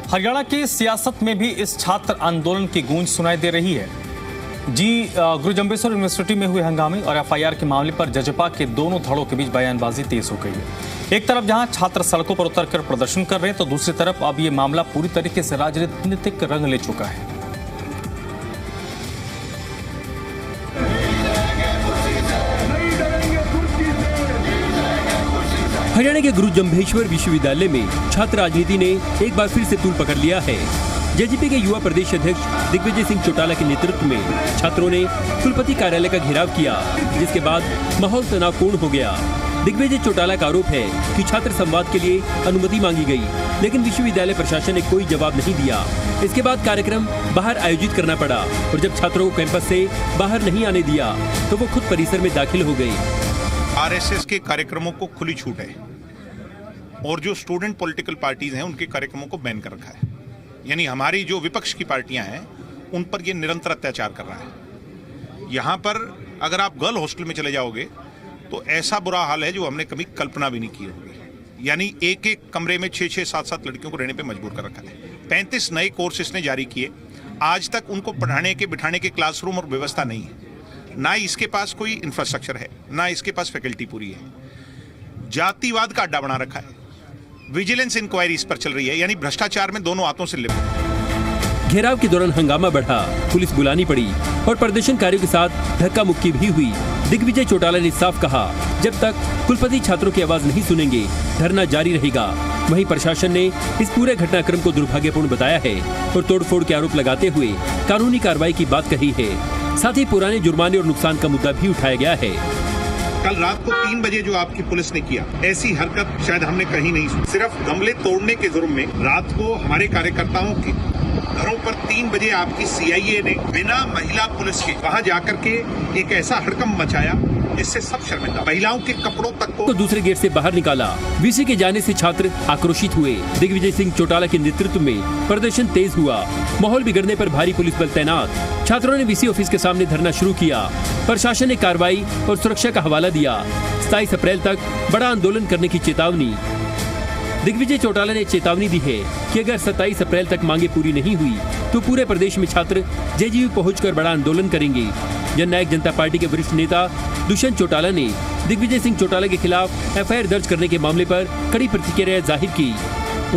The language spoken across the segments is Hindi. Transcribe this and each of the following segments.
हरियाणा की सियासत में भी इस छात्र आंदोलन की गूंज सुनाई दे रही है। गुरु जम्बेश्वर यूनिवर्सिटी में हुए हंगामे और एफआईआर के मामले पर जजपा के दोनों धड़ों के बीच बयानबाजी तेज हो गई है। एक तरफ जहां छात्र सड़कों पर उतरकर प्रदर्शन कर रहे हैं, तो दूसरी तरफ अब ये मामला पूरी तरीके से राजनीतिक रंग ले चुका है। हरियाणा के गुरु जम्भेश्वर विश्वविद्यालय में छात्र राजनीति ने एक बार फिर से तूल पकड़ लिया है। जेजेपी के युवा प्रदेश अध्यक्ष दिग्विजय सिंह चौटाला के नेतृत्व में छात्रों ने कुलपति कार्यालय का घेराव किया, जिसके बाद माहौल तनावपूर्ण हो गया। दिग्विजय चौटाला का आरोप है कि छात्र संवाद के लिए अनुमति मांगी गई, लेकिन विश्वविद्यालय प्रशासन ने कोई जवाब नहीं दिया। इसके बाद कार्यक्रम बाहर आयोजित करना पड़ा और जब छात्रों को कैंपस से बाहर नहीं आने दिया तो वो खुद परिसर में दाखिल हो गए। आरएसएस के कार्यक्रमों को खुली छूट है और जो स्टूडेंट पॉलिटिकल पार्टीज हैं उनके कार्यक्रमों को बैन कर रखा है। यानी हमारी जो विपक्ष की पार्टियां हैं उन पर ये निरंतर अत्याचार कर रहा है। यहाँ पर अगर आप गर्ल हॉस्टल में चले जाओगे तो ऐसा बुरा हाल है जो हमने कभी कल्पना भी नहीं की होगी। यानी एक एक कमरे में 6-6, 7-7 लड़कियों को रहने पे मजबूर कर रखा है। 35 नए कोर्स इसने जारी किए। आज तक उनको पढ़ाने के बिठाने के क्लासरूम और व्यवस्था नहीं है। ना इसके पास कोई इंफ्रास्ट्रक्चर है, ना इसके पास फैकल्टी पूरी है। जातिवाद का अड्डा बना रखा है। विजिलेंस इंक्वायरी इस पर चल रही है, यानी भ्रष्टाचार में दोनों हाथों से लिप्त। घेराव के दौरान हंगामा बढ़ा, पुलिस बुलानी पड़ी और प्रदर्शनकारियों के साथ धक्का मुक्की भी हुई। दिग्विजय चौटाला ने साफ कहा, जब तक कुलपति छात्रों की आवाज नहीं सुनेंगे धरना जारी रहेगा। वहीं प्रशासन ने इस पूरे घटनाक्रम को दुर्भाग्यपूर्ण बताया है और तोड़फोड़ के आरोप लगाते हुए कानूनी कार्रवाई की बात कही है। साथ ही पुराने जुर्माने और नुकसान का मुद्दा भी उठाया गया है। कल रात को 3 बजे जो आपकी पुलिस ने किया, ऐसी हरकत शायद हमने कहीं नहीं सुनी। सिर्फ गमले तोड़ने के जुर्म में रात को हमारे कार्यकर्ताओं के घरों पर 3 बजे आपकी सीआईए ने बिना महिला पुलिस के वहां जाकर के एक ऐसा हड़कंप मचाया, इससे सब शर्मिंदा। महिलाओं के कपड़ों तक को दूसरे गेट से बाहर निकाला। वीसी के जाने से छात्र आक्रोशित हुए। दिग्विजय सिंह चौटाला के नेतृत्व में प्रदर्शन तेज हुआ। माहौल बिगड़ने पर भारी पुलिस बल तैनात। छात्रों ने वीसी ऑफिस के सामने धरना शुरू किया। प्रशासन ने कार्रवाई और सुरक्षा का हवाला दिया। 27 अप्रैल तक बड़ा आंदोलन करने की चेतावनी। दिग्विजय चौटाला ने चेतावनी दी है कि अगर 27 अप्रैल तक मांगे पूरी नहीं हुई तो पूरे प्रदेश में छात्र जेजीयू पहुंचकर बड़ा आंदोलन करेंगे। जननायक जनता पार्टी के वरिष्ठ नेता दुष्यंत चौटाला ने दिग्विजय सिंह चौटाला के खिलाफ एफआईआर दर्ज करने के मामले पर कड़ी प्रतिक्रिया जाहिर की।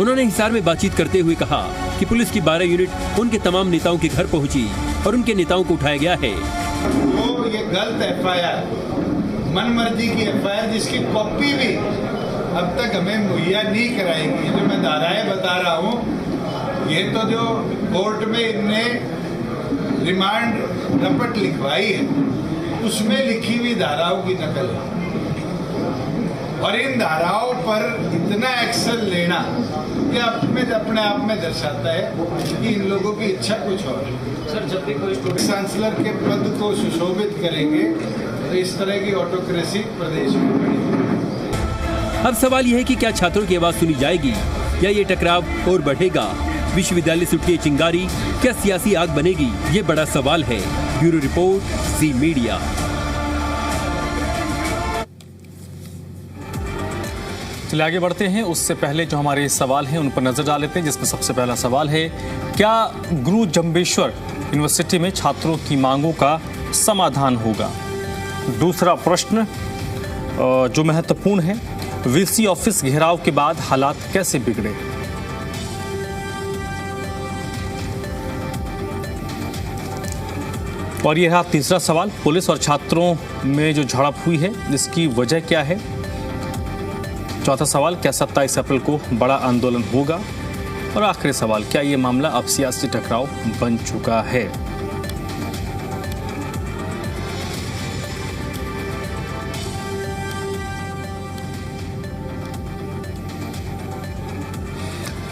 उन्होंने हिसार में बातचीत करते हुए कहा कि पुलिस की 12 यूनिट उनके तमाम नेताओं के घर पहुंची और उनके नेताओं को उठाया गया है। वो ये गलत एफआईआर, मनमर्जी की एफआईआर, जिसकी कॉपी भी अब तक हमें मुहैया नहीं कराएगी। जो मैं धाराएं बता रहा हूँ, ये तो जो कोर्ट में इनने रिमांड रपट लिखवाई है उसमें लिखी हुई धाराओं की नकल है और इन धाराओं पर इतना एक्शन लेना ये अपने आप में दर्शाता है कि इन लोगों की इच्छा कुछ और है। सर, जब भी कोई चांसलर के पद को सुशोभित करेंगे तो इस तरह की ऑटोक्रेसी प्रदेश में बढ़ेगी। अब सवाल यह है कि क्या छात्रों की आवाज सुनी जाएगी या ये टकराव और बढ़ेगा? विश्वविद्यालय से उठी चिंगारी क्या सियासी आग बनेगी? ये बड़ा सवाल है। Bureau report, C media. चलिए आगे बढ़ते हैं। उससे पहले जो हमारे सवाल हैं उन पर नजर डाल लेते हैं, जिसमें सबसे पहला सवाल है, क्या गुरु जम्बेश्वर यूनिवर्सिटी में छात्रों की मांगों का समाधान होगा? दूसरा प्रश्न जो महत्वपूर्ण है, वीसी ऑफिस घेराव के बाद हालात कैसे बिगड़े? और यह रहा तीसरा सवाल, पुलिस और छात्रों में जो झड़प हुई है इसकी वजह क्या है? चौथा सवाल, क्या 27 अप्रैल को बड़ा आंदोलन होगा? और आखिरी सवाल, क्या ये मामला अब सियासी टकराव बन चुका है?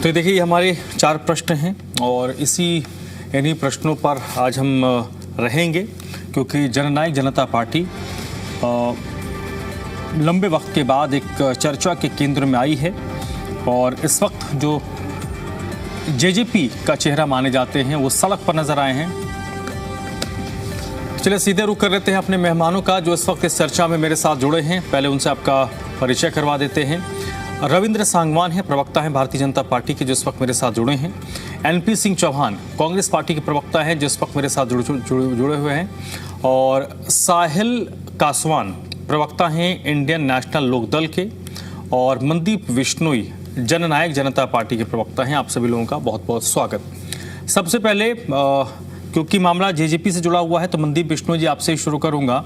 तो देखिए, ये हमारे 4 प्रश्न हैं और इन्हीं प्रश्नों पर आज हम रहेंगे, क्योंकि जननायक जनता पार्टी लंबे वक्त के बाद एक चर्चा के केंद्र में आई है और इस वक्त जो जेजेपी का चेहरा माने जाते हैं वो सड़क पर नजर आए हैं। चलिए सीधे रुख कर लेते हैं अपने मेहमानों का जो इस वक्त इस चर्चा में मेरे साथ जुड़े हैं। पहले उनसे आपका परिचय करवा देते हैं। रविंद्र सांगवान है, प्रवक्ता हैं भारतीय जनता पार्टी के, जिस वक्त मेरे साथ जुड़े हैं। एनपी सिंह चौहान कांग्रेस पार्टी के प्रवक्ता हैं, जिस वक्त मेरे साथ जुड़े हुए हैं। और साहिल कासवान प्रवक्ता हैं इंडियन नेशनल लोकदल के। और मनदीप बिश्नोई जननायक जनता पार्टी के प्रवक्ता हैं। आप सभी लोगों का बहुत बहुत स्वागत। सबसे पहले क्योंकि मामला जेजेपी से जुड़ा हुआ है, तो मनदीप बिश्नोई जी आपसे ही शुरू करूंगा।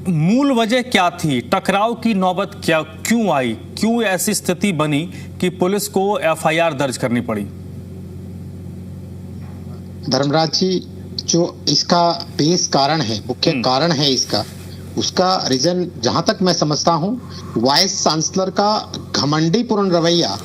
मूल वजह क्या थी? टकराव की नौबत क्यों आई? क्यों ऐसी स्थिति बनी कि पुलिस को एफआईआर दर्ज करनी पड़ी? धर्मराज जी, जो इसका बेस कारण है, मुख्य कारण है इसका, उसका रीजन जहां तक मैं समझता हूं, वाइस चांसलर का घमंडीपूर्ण रवैया,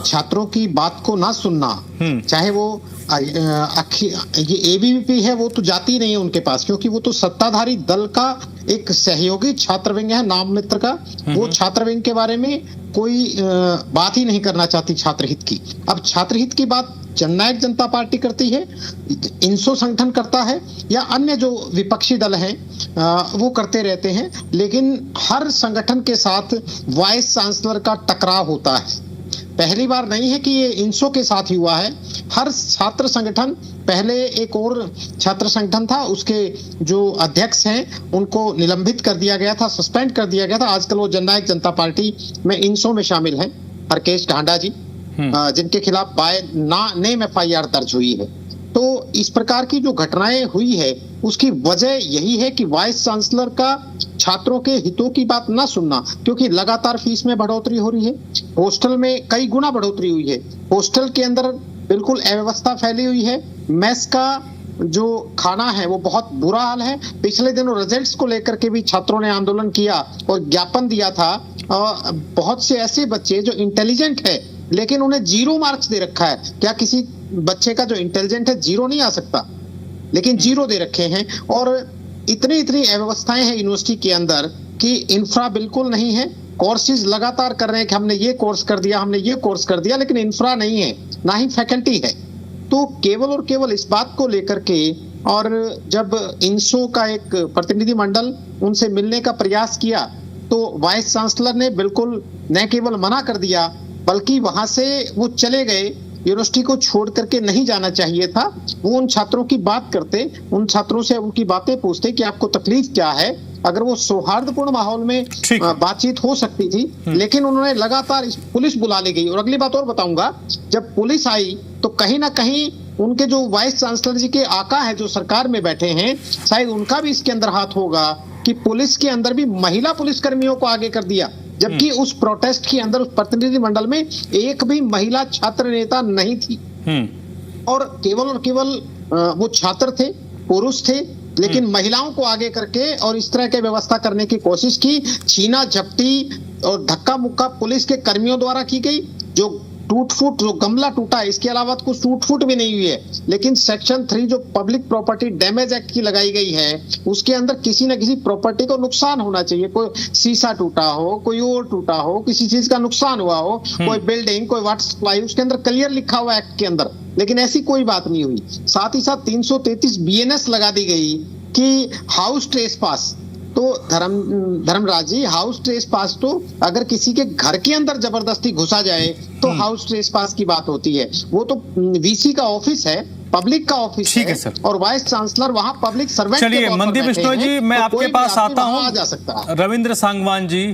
छात्रों की बात को ना सुनना। चाहे वो ये एबीवीपी है, वो तो जाती नहीं है उनके पास, क्योंकि वो तो सत्ताधारी दल का एक सहयोगी छात्र विंग है, नाम मित्र का। वो छात्र विंग के बारे में कोई बात ही नहीं करना चाहती छात्र हित की। अब छात्र हित की बात जननायक जनता पार्टी करती है, इंसो संगठन करता है, या अन्य जो विपक्षी दल हैं वो करते रहते हैं, लेकिन हर संगठन के साथ वाइस चांसलर का टकराव होता है। पहली बार नहीं है कि ये इंसो के साथ ही हुआ है। हर छात्र संगठन, पहले एक और छात्र संगठन था, उसके जो अध्यक्ष हैं उनको निलंबित कर दिया गया था, सस्पेंड कर दिया गया था। आजकल वो जननायक जनता पार्टी में इंसो में शामिल हैं, हरकेश ढांडा जी, जिनके खिलाफ बाय नेम एफआईआर दर्ज हुई है। तो इस प्रकार की जो घटनाएं हुई है, उसकी वजह यही है कि वाइस चांसलर का छात्रों के हितों की बात ना सुनना, क्योंकि लगातार फीस में बढ़ोतरी हो रही है, हॉस्टल में कई गुना बढ़ोतरी हुई है, हॉस्टल के अंदर बिल्कुल अव्यवस्था फैली हुई है, मेस का जो खाना है वो बहुत बुरा हाल है। पिछले दिनों रिजल्ट्स को लेकर के भी छात्रों ने आंदोलन किया और ज्ञापन दिया था। बहुत से ऐसे बच्चे जो इंटेलिजेंट है लेकिन उन्हें 0 मार्क्स दे रखा है। क्या किसी बच्चे का जो इंटेलिजेंट है 0 नहीं आ सकता? लेकिन 0 दे रखे हैं। और इतनी अव्यवस्थाएं हैं यूनिवर्सिटी के अंदर कि इंफ्रा बिल्कुल नहीं है। कोर्सेज लगातार कर रहे हैं कि हमने ये कोर्स कर दिया, हमने ये कोर्स कर दिया, लेकिन इंफ्रा नहीं है, ना ही फैकल्टी है। तो केवल और केवल इस बात को लेकर के, और जब इंसो का एक प्रतिनिधि मंडल उनसे मिलने का प्रयास किया, तो वाइस चांसलर ने बिल्कुल न केवल मना कर दिया, बल्कि वहां से वो चले गए। यूनिवर्सिटी को छोड़ करके नहीं जाना चाहिए था। वो उन छात्रों की बात करते, उन छात्रों से उनकी बातें पूछते कि आपको तकलीफ क्या है। अगर वो सौहार्दपूर्ण माहौल में बातचीत हो सकती थी, लेकिन उन्होंने लगातार पुलिस बुला ली गई। और अगली बात और बताऊंगा, जब पुलिस आई तो कहीं ना कहीं उनके जो वाइस चांसलर जी के आका है, जो सरकार में बैठे हैं, शायद उनका भी इसके अंदर हाथ होगा कि पुलिस के अंदर भी महिला पुलिसकर्मियों को आगे कर दिया, जबकि उस प्रोटेस्ट के अंदर, उस प्रतिनिधि मंडल में एक भी महिला छात्र नेता नहीं थी। और केवल वो छात्र थे, पुरुष थे, लेकिन महिलाओं को आगे करके और इस तरह की व्यवस्था करने की कोशिश की। छीना झपटी और धक्का मुक्का पुलिस के कर्मियों द्वारा की गई। जो टूट फूट, जो गमला टूटा है, इसके अलावा कुछ टूट फूट भी नहीं हुई है। लेकिन सेक्शन 3 जो पब्लिक प्रॉपर्टी डैमेज एक्ट की लगाई गई है, उसके अंदर किसी न किसी प्रॉपर्टी को नुकसान होना चाहिए। कोई शीशा टूटा हो, कोई और टूटा हो, किसी चीज का नुकसान हुआ हो, कोई बिल्डिंग, कोई वाटर सप्लाई, उसके अंदर क्लियर लिखा हुआ एक्ट के अंदर, लेकिन ऐसी कोई बात नहीं हुई। साथ ही साथ 333 BNS लगा दी गई कि हाउस ट्रेसपास। तो धर्मराज जी, हाउस ट्रेसपास तो अगर किसी के घर के अंदर जबरदस्ती घुसा जाए तो हाउस ट्रेसपास की बात होती है। वो तो वीसी का ऑफिस है, पब्लिक का ऑफिस है, सर। और वाइस चांसलर वहां पब्लिक सर्वेंट। चलिए मनदीप बिश्नोई जी, मैं आपके पास आता हूं। रविंद्र सांगवान जी,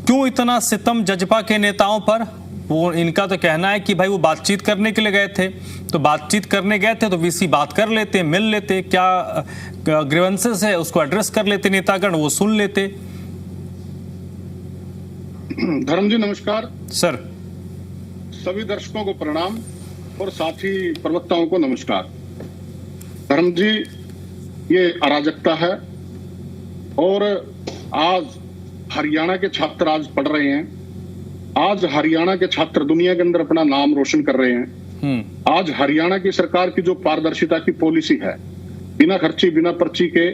क्यों इतना सितम जजपा के नेताओं पर? वो इनका तो कहना है कि भाई वो बातचीत करने के लिए गए थे, तो बातचीत करने गए थे तो वीसी बात कर लेते, मिल लेते, क्या ग्रीवेंसेस है उसको एड्रेस कर लेते, नेतागण वो सुन लेते। धर्म जी नमस्कार। सर, सभी दर्शकों को प्रणाम और साथी प्रवक्ताओं को नमस्कार। धर्म जी, ये अराजकता है और आज हरियाणा के छात्र आज पढ़ रहे हैं। आज हरियाणा के छात्र दुनिया के अंदर अपना नाम रोशन कर रहे हैं। आज हरियाणा की सरकार की जो पारदर्शिता की पॉलिसी है, बिना खर्ची बिना पर्ची के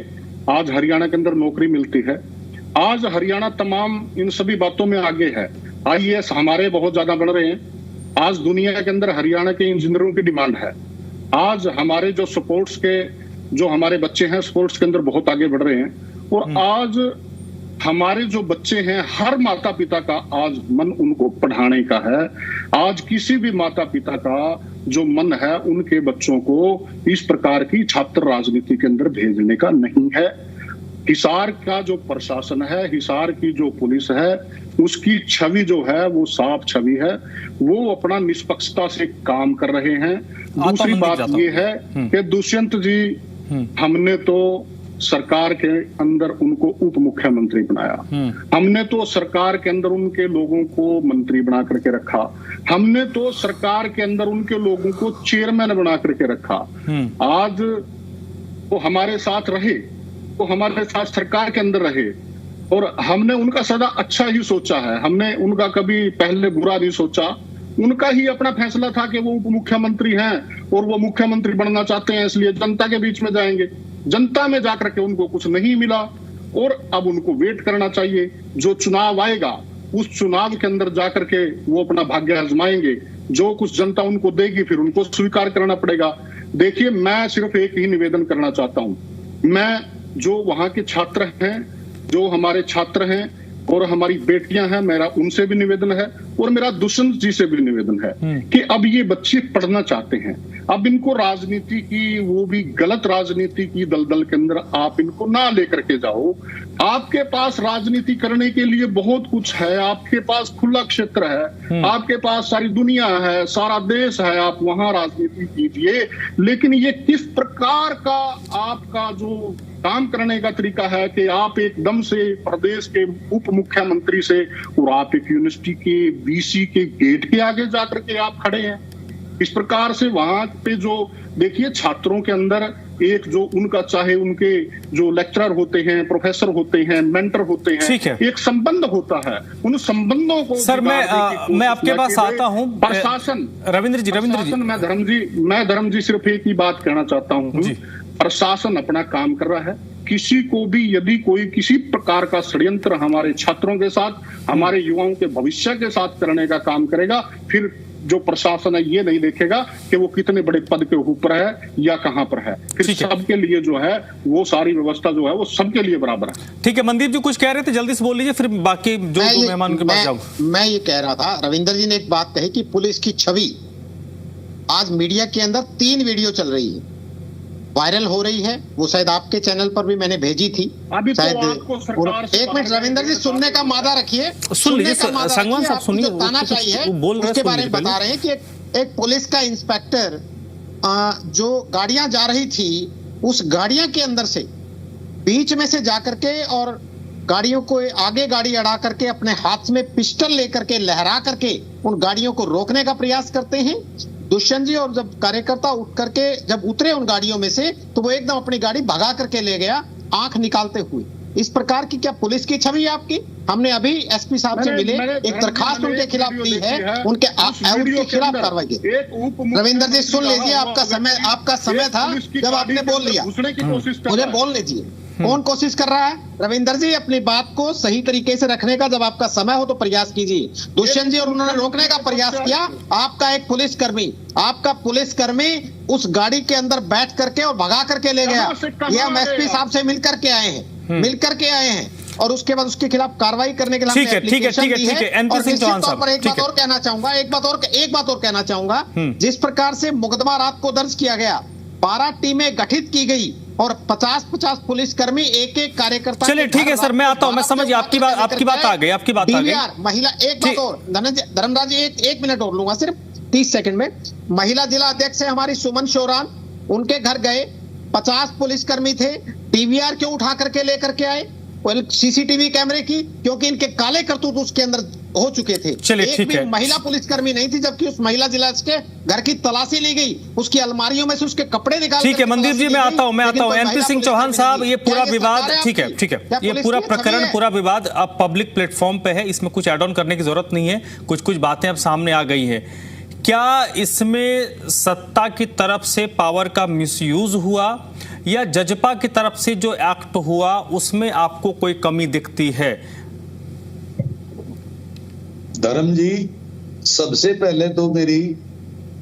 आज हरियाणा के अंदर नौकरी मिलती है। आज हरियाणा तमाम इन सभी बातों में आगे है। IAS हमारे बहुत ज्यादा बढ़ रहे हैं। आज दुनिया के अंदर हरियाणा के इंजीनियरों की डिमांड है। आज हमारे जो स्पोर्ट्स के जो हमारे बच्चे हैं, स्पोर्ट्स के अंदर बहुत आगे बढ़ रहे हैं। और आज हमारे जो बच्चे हैं, हर माता पिता का आज मन उनको पढ़ाने का है। आज किसी भी माता पिता का जो मन है उनके बच्चों को इस प्रकार की छात्र राजनीति के अंदर भेजने का नहीं है। हिसार का जो प्रशासन है, हिसार की जो पुलिस है, उसकी छवि जो है वो साफ छवि है। वो अपना निष्पक्षता से काम कर रहे हैं। दूसरी बात ये है कि दुष्यंत जी, हमने तो सरकार के अंदर उनको उप मुख्यमंत्री बनाया, हमने तो सरकार के अंदर उनके लोगों को मंत्री बना करके रखा, हमने तो सरकार के अंदर उनके लोगों को चेयरमैन बना करके रखा। आज वो हमारे साथ रहे, वो हमारे साथ सरकार के अंदर रहे और हमने उनका सदा अच्छा ही सोचा है। हमने उनका कभी पहले बुरा नहीं सोचा। उनका ही अपना फैसला था कि वो उप मुख्यमंत्री हैं और वो मुख्यमंत्री बनना चाहते हैं, इसलिए जनता के बीच में जाएंगे। जनता में जाकर के उनको कुछ नहीं मिला और अब उनको वेट करना चाहिए। जो चुनाव आएगा उस चुनाव के अंदर जाकर के वो अपना भाग्य आजमाएंगे। जो कुछ जनता उनको देगी फिर उनको स्वीकार करना पड़ेगा। देखिए, मैं सिर्फ एक ही निवेदन करना चाहता हूं। मैं जो वहां के छात्र हैं, जो हमारे छात्र हैं और हमारी बेटियां हैं, मेरा उनसे भी निवेदन है और मेरा दुष्यंत जी से भी निवेदन है कि अब ये बच्चे पढ़ना चाहते हैं। अब इनको राजनीति की, वो भी गलत राजनीति की दलदल के अंदर आप इनको ना लेकर के जाओ। आपके पास राजनीति करने के लिए बहुत कुछ है। आपके पास खुला क्षेत्र है, आपके पास सारी दुनिया है, सारा देश है, आप वहां राजनीति कीजिए। लेकिन ये किस प्रकार का आपका जो काम करने का तरीका है कि आप एकदम से प्रदेश के उप मुख्यमंत्री से और आप एक यूनिवर्सिटी के वीसी के गेट के आगे जाकर के आप खड़े हैं। इस प्रकार से वहां पे जो देखिए छात्रों के अंदर एक जो उनका, चाहे उनके जो लेक्चरर होते हैं, प्रोफेसर होते हैं, मेंटर होते हैं, एक संबंध होता है। उन संबंधों को सर मैं आपके पास आता हूं। प्रशासन, रविंद्र जी मैं धर्म जी सिर्फ एक ही बात कहना चाहता हूं। प्रशासन अपना काम कर रहा है। किसी को भी यदि कोई किसी प्रकार का षड्यंत्र हमारे छात्रों के साथ, हमारे युवाओं के भविष्य के साथ करने का काम करेगा, फिर जो प्रशासन है ये नहीं देखेगा कि वो कितने बड़े पद के ऊपर है या कहां पर है। फिर सबके लिए जो है वो सारी व्यवस्था जो है वो सबके लिए बराबर है। ठीक है, मनदीप जी कुछ कह रहे थे, जल्दी से बोल लीजिए, फिर बाकी जो मेहमान के पास जाऊंगा। मैं ये कह रहा था, रविंदर जी ने एक बात कही कि पुलिस की छवि आज मीडिया के अंदर 3 वीडियो चल रही है, वायरल हो रही है। वो शायद आपके चैनल पर भी मैंने भेजी थी। अभी शायद तो एक मिनट रविंदर जी, सुनने का मादा रखिए, सुन लीजिए। संगवान साहब सुनिए, उसके बारे में बता रहे हैं कि एक पुलिस का इंस्पेक्टर जो गाड़ियां जा रही थी, उस गाड़ियां के अंदर से बीच में से जाकर के और गाड़ियों को आगे गाड़ी अड़ा करके अपने हाथ में पिस्टल लेकर के लहरा करके उन गाड़ियों को रोकने का प्रयास करते हैं। दुष्यंत जी और जब कार्यकर्ता उठ करके जब उतरे उन गाड़ियों में से, तो वो एकदम अपनी गाड़ी भगा करके ले गया, आंख निकालते हुए। इस प्रकार की क्या पुलिस की छवि है आपकी? हमने अभी एसपी साहब से मिले, एक दरखास्त उनके खिलाफ दी है, उनके खिलाफ कार्रवाई की। रविंदर जी सुन लीजिए, आपका समय था जब आपने बोल लिया, मुझे बोल लीजिए। कौन कोशिश कर रहा है? रविंदर जी, अपनी बात को सही तरीके से रखने का जब आपका समय हो तो प्रयास कीजिए। दुष्यंत जी और उन्होंने रोकने का प्रयास किया। आपका एक पुलिसकर्मी उस गाड़ी के अंदर बैठ करके और भगा करके ले गया। ये हम एसपी साहब से मिलकर के आए हैं और उसके बाद उसके खिलाफ कार्रवाई करने के लिए ठीक है। एनपी सिंह चौहान साहब, एक बात और कहना चाहूंगा, जिस प्रकार से मुकदमा रात को दर्ज किया गया, 12 टीमें गठित की गई और 50-50 पुलिसकर्मी, एक कार्यकर्ता। चलिए ठीक है सर, मैं आता हूं, मैं समझ आपकी बात आ गई। महिला, एक बात और धर्मराज जी, एक मिनट और लूंगा, सिर्फ 30 सेकंड में। महिला जिला अध्यक्ष है हमारी सुमन शोरान, उनके घर गए, 50 पुलिसकर्मी थे, डीवीआर क्यों उठा करके लेकर के आए? सीसीटीवी कैमरे की, क्योंकि इनके काले करतूत उसके अंदर हो चुके थे। एक भी महिला पुलिसकर्मी नहीं थी, जबकि उस महिला जिला के घर की तलाशी ली गई, उसकी अलमारियों में से उसके कपड़े निकाल। ठीक है मनदीप जी, मैं आता हूं। एनपी सिंह चौहान साहब, ये पूरा विवाद, ठीक है, ये पूरा प्रकरण, पूरा विवाद अब पब्लिक प्लेटफॉर्म पे है, इसमें कुछ एड ऑन करने की जरूरत नहीं है। कुछ बातें अब सामने आ गई है। क्या इसमें सत्ता की तरफ से पावर का मिसयूज हुआ या जजपा की तरफ से जो एक्ट हुआ उसमें आपको कोई कमी दिखती है? धर्म जी, सबसे पहले तो मेरी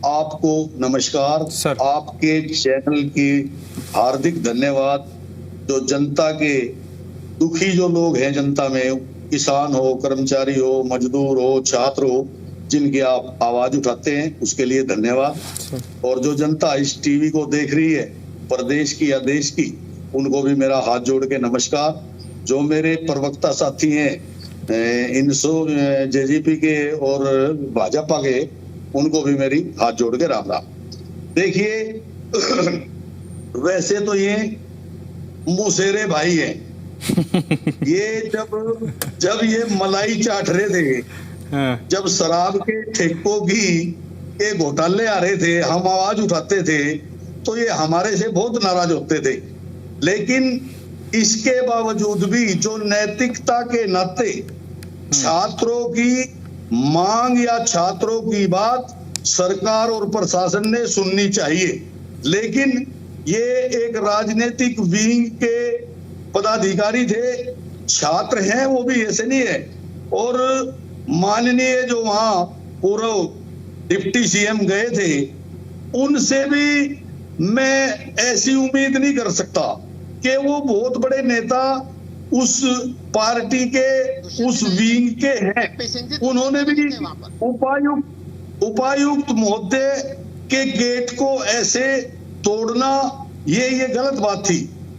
आपको नमस्कार सर। आपके चैनल की हार्दिक धन्यवाद, जो जनता के दुखी जो लोग हैं जनता में, किसान हो, कर्मचारी हो, मजदूर हो, छात्र हो, जिनकी आप आवाज उठाते हैं, उसके लिए धन्यवाद। और जो जनता इस टीवी को देख रही है, प्रदेश की या देश की, उनको भी मेरा हाथ जोड़ के नमस्कार। जो मेरे प्रवक्ता साथी हैं इनसो जेजेपी के और भाजपा के, उनको भी मेरी हाथ जोड़ के राम राम। देखिए वैसे तो ये मुसेरे भाई हैं। ये जब ये मलाई चाट रहे थे, जब शराब के ठेकों के घोटाले आ रहे थे, हम आवाज उठाते थे तो ये हमारे से बहुत नाराज होते थे। लेकिन इसके बावजूद भी जो नैतिकता के नाते छात्रों की मांग या छात्रों की बात सरकार और प्रशासन ने सुननी चाहिए। लेकिन ये एक राजनीतिक विंग के पदाधिकारी थे, छात्र हैं वो भी ऐसे नहीं है। और माननीय जो वहां पूर्व डिप्टी सीएम गए थे, उनसे भी मैं ऐसी उम्मीद नहीं कर सकता कि वो बहुत बड़े नेता उस पार्टी के उस विंग के हैं। उन्होंने भी उपायुक्त महोदय के गेट को ऐसे तोड़ना, ये गलत बात थी।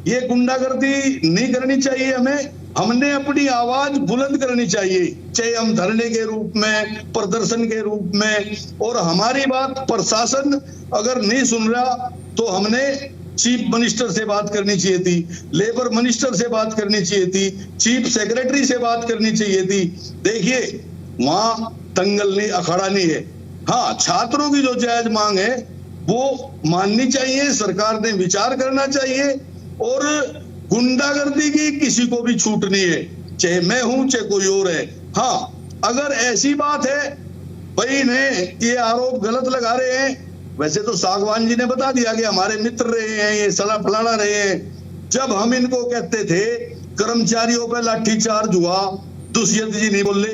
ये गुंडागर्दी नहीं करनी चाहिए हमें। हमने अपनी आवाज बुलंद करनी चाहिए, चाहे हम धरने के रूप में, प्रदर्शन के रूप में। और हमारी बात प्रशासन अगर नहीं सुन रहा तो हमने चीफ मिनिस्टर से बात करनी चाहिए थी, लेबर मिनिस्टर से बात करनी चाहिए थी, चीफ सेक्रेटरी से बात करनी चाहिए थी। देखिए वहां दंगल नहीं, अखाड़ा नहीं है। हाँ, छात्रों की जो जायज मांग है वो माननी चाहिए, सरकार ने विचार करना चाहिए। और गुंडागर्दी की किसी को भी छूट नहीं है, चाहे मैं हूं चाहे कोई और है। हाँ, अगर ऐसी बात है भाई ने ये आरोप गलत लगा रहे हैं, वैसे तो सागवान जी ने बता दिया कि हमारे मित्र रहे हैं, ये सलाह फलाना रहे हैं। जब हम इनको कहते थे कर्मचारियों पे लाठीचार्ज हुआ, दुष्यंत जी नहीं बोले।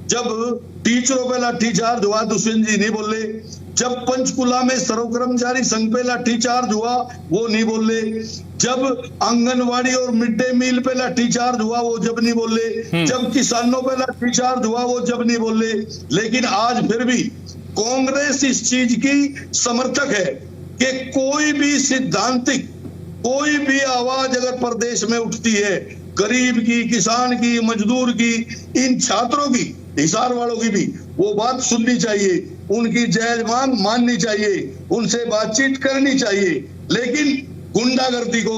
जब टीचरों पे लाठीचार्ज हुआ, दुष्यंत जी नहीं बोले। जब पंचकुला में सर्व कर्मचारी संघ पे लाठीचार्ज हुआ, वो नहीं बोले। जब आंगनवाड़ी और मिड डे मील पे लाठीचार्ज हुआ, वो जब नहीं बोले। जब किसानों पे लाठीचार्ज हुआ, वो जब नहीं बोले। लेकिन आज फिर भी कांग्रेस इस चीज की समर्थक है कि कोई भी सिद्धांतिक, कोई भी आवाज अगर प्रदेश में उठती है, गरीब की, किसान की, मजदूर की, इन छात्रों की, हिसार वालों की भी, वो बात सुननी चाहिए, उनकी जायज मांग माननी चाहिए, उनसे बातचीत करनी चाहिए। लेकिन गुंडागर्दी को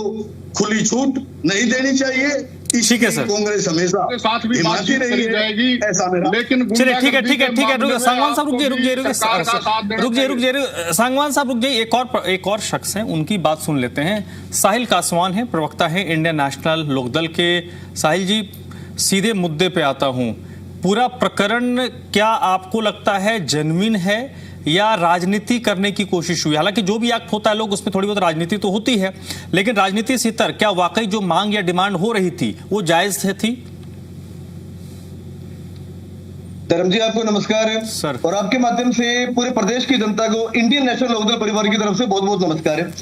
खुली छूट नहीं देनी चाहिए। ठीक है सर, कांग्रेस हमेशा साथ भी बातचीत करी जाएगी, ऐसा मेरा। लेकिन चलिए ठीक है, सांगवान साहब रुक जाइए, सांगवान साहब रुक जाइए। एक और शख्स हैं, उनकी बात सुन लेते हैं। साहिल कासवान है, प्रवक्ता है इंडियन नेशनल लोकदल के। साहिल जी, सीधे मुद्दे पे आता हूं। पूरा प्रकरण क्या आपको लगता है जेन्युइन है या राजनीति करने की कोशिश हुई? हालांकि जो भी एक्ट होता है लोग उसमें थोड़ी बहुत राजनीति तो होती है, लेकिन राजनीति से इतर क्या वाकई जो मांग या डिमांड हो रही थी वो जायज थी? धर्म जी, आपको नमस्कार है सर, और आपके माध्यम से पूरे प्रदेश की जनता को इंडियन नेशनल लोकदल परिवार की तरफ से बहुत बहुत नमस्कार है।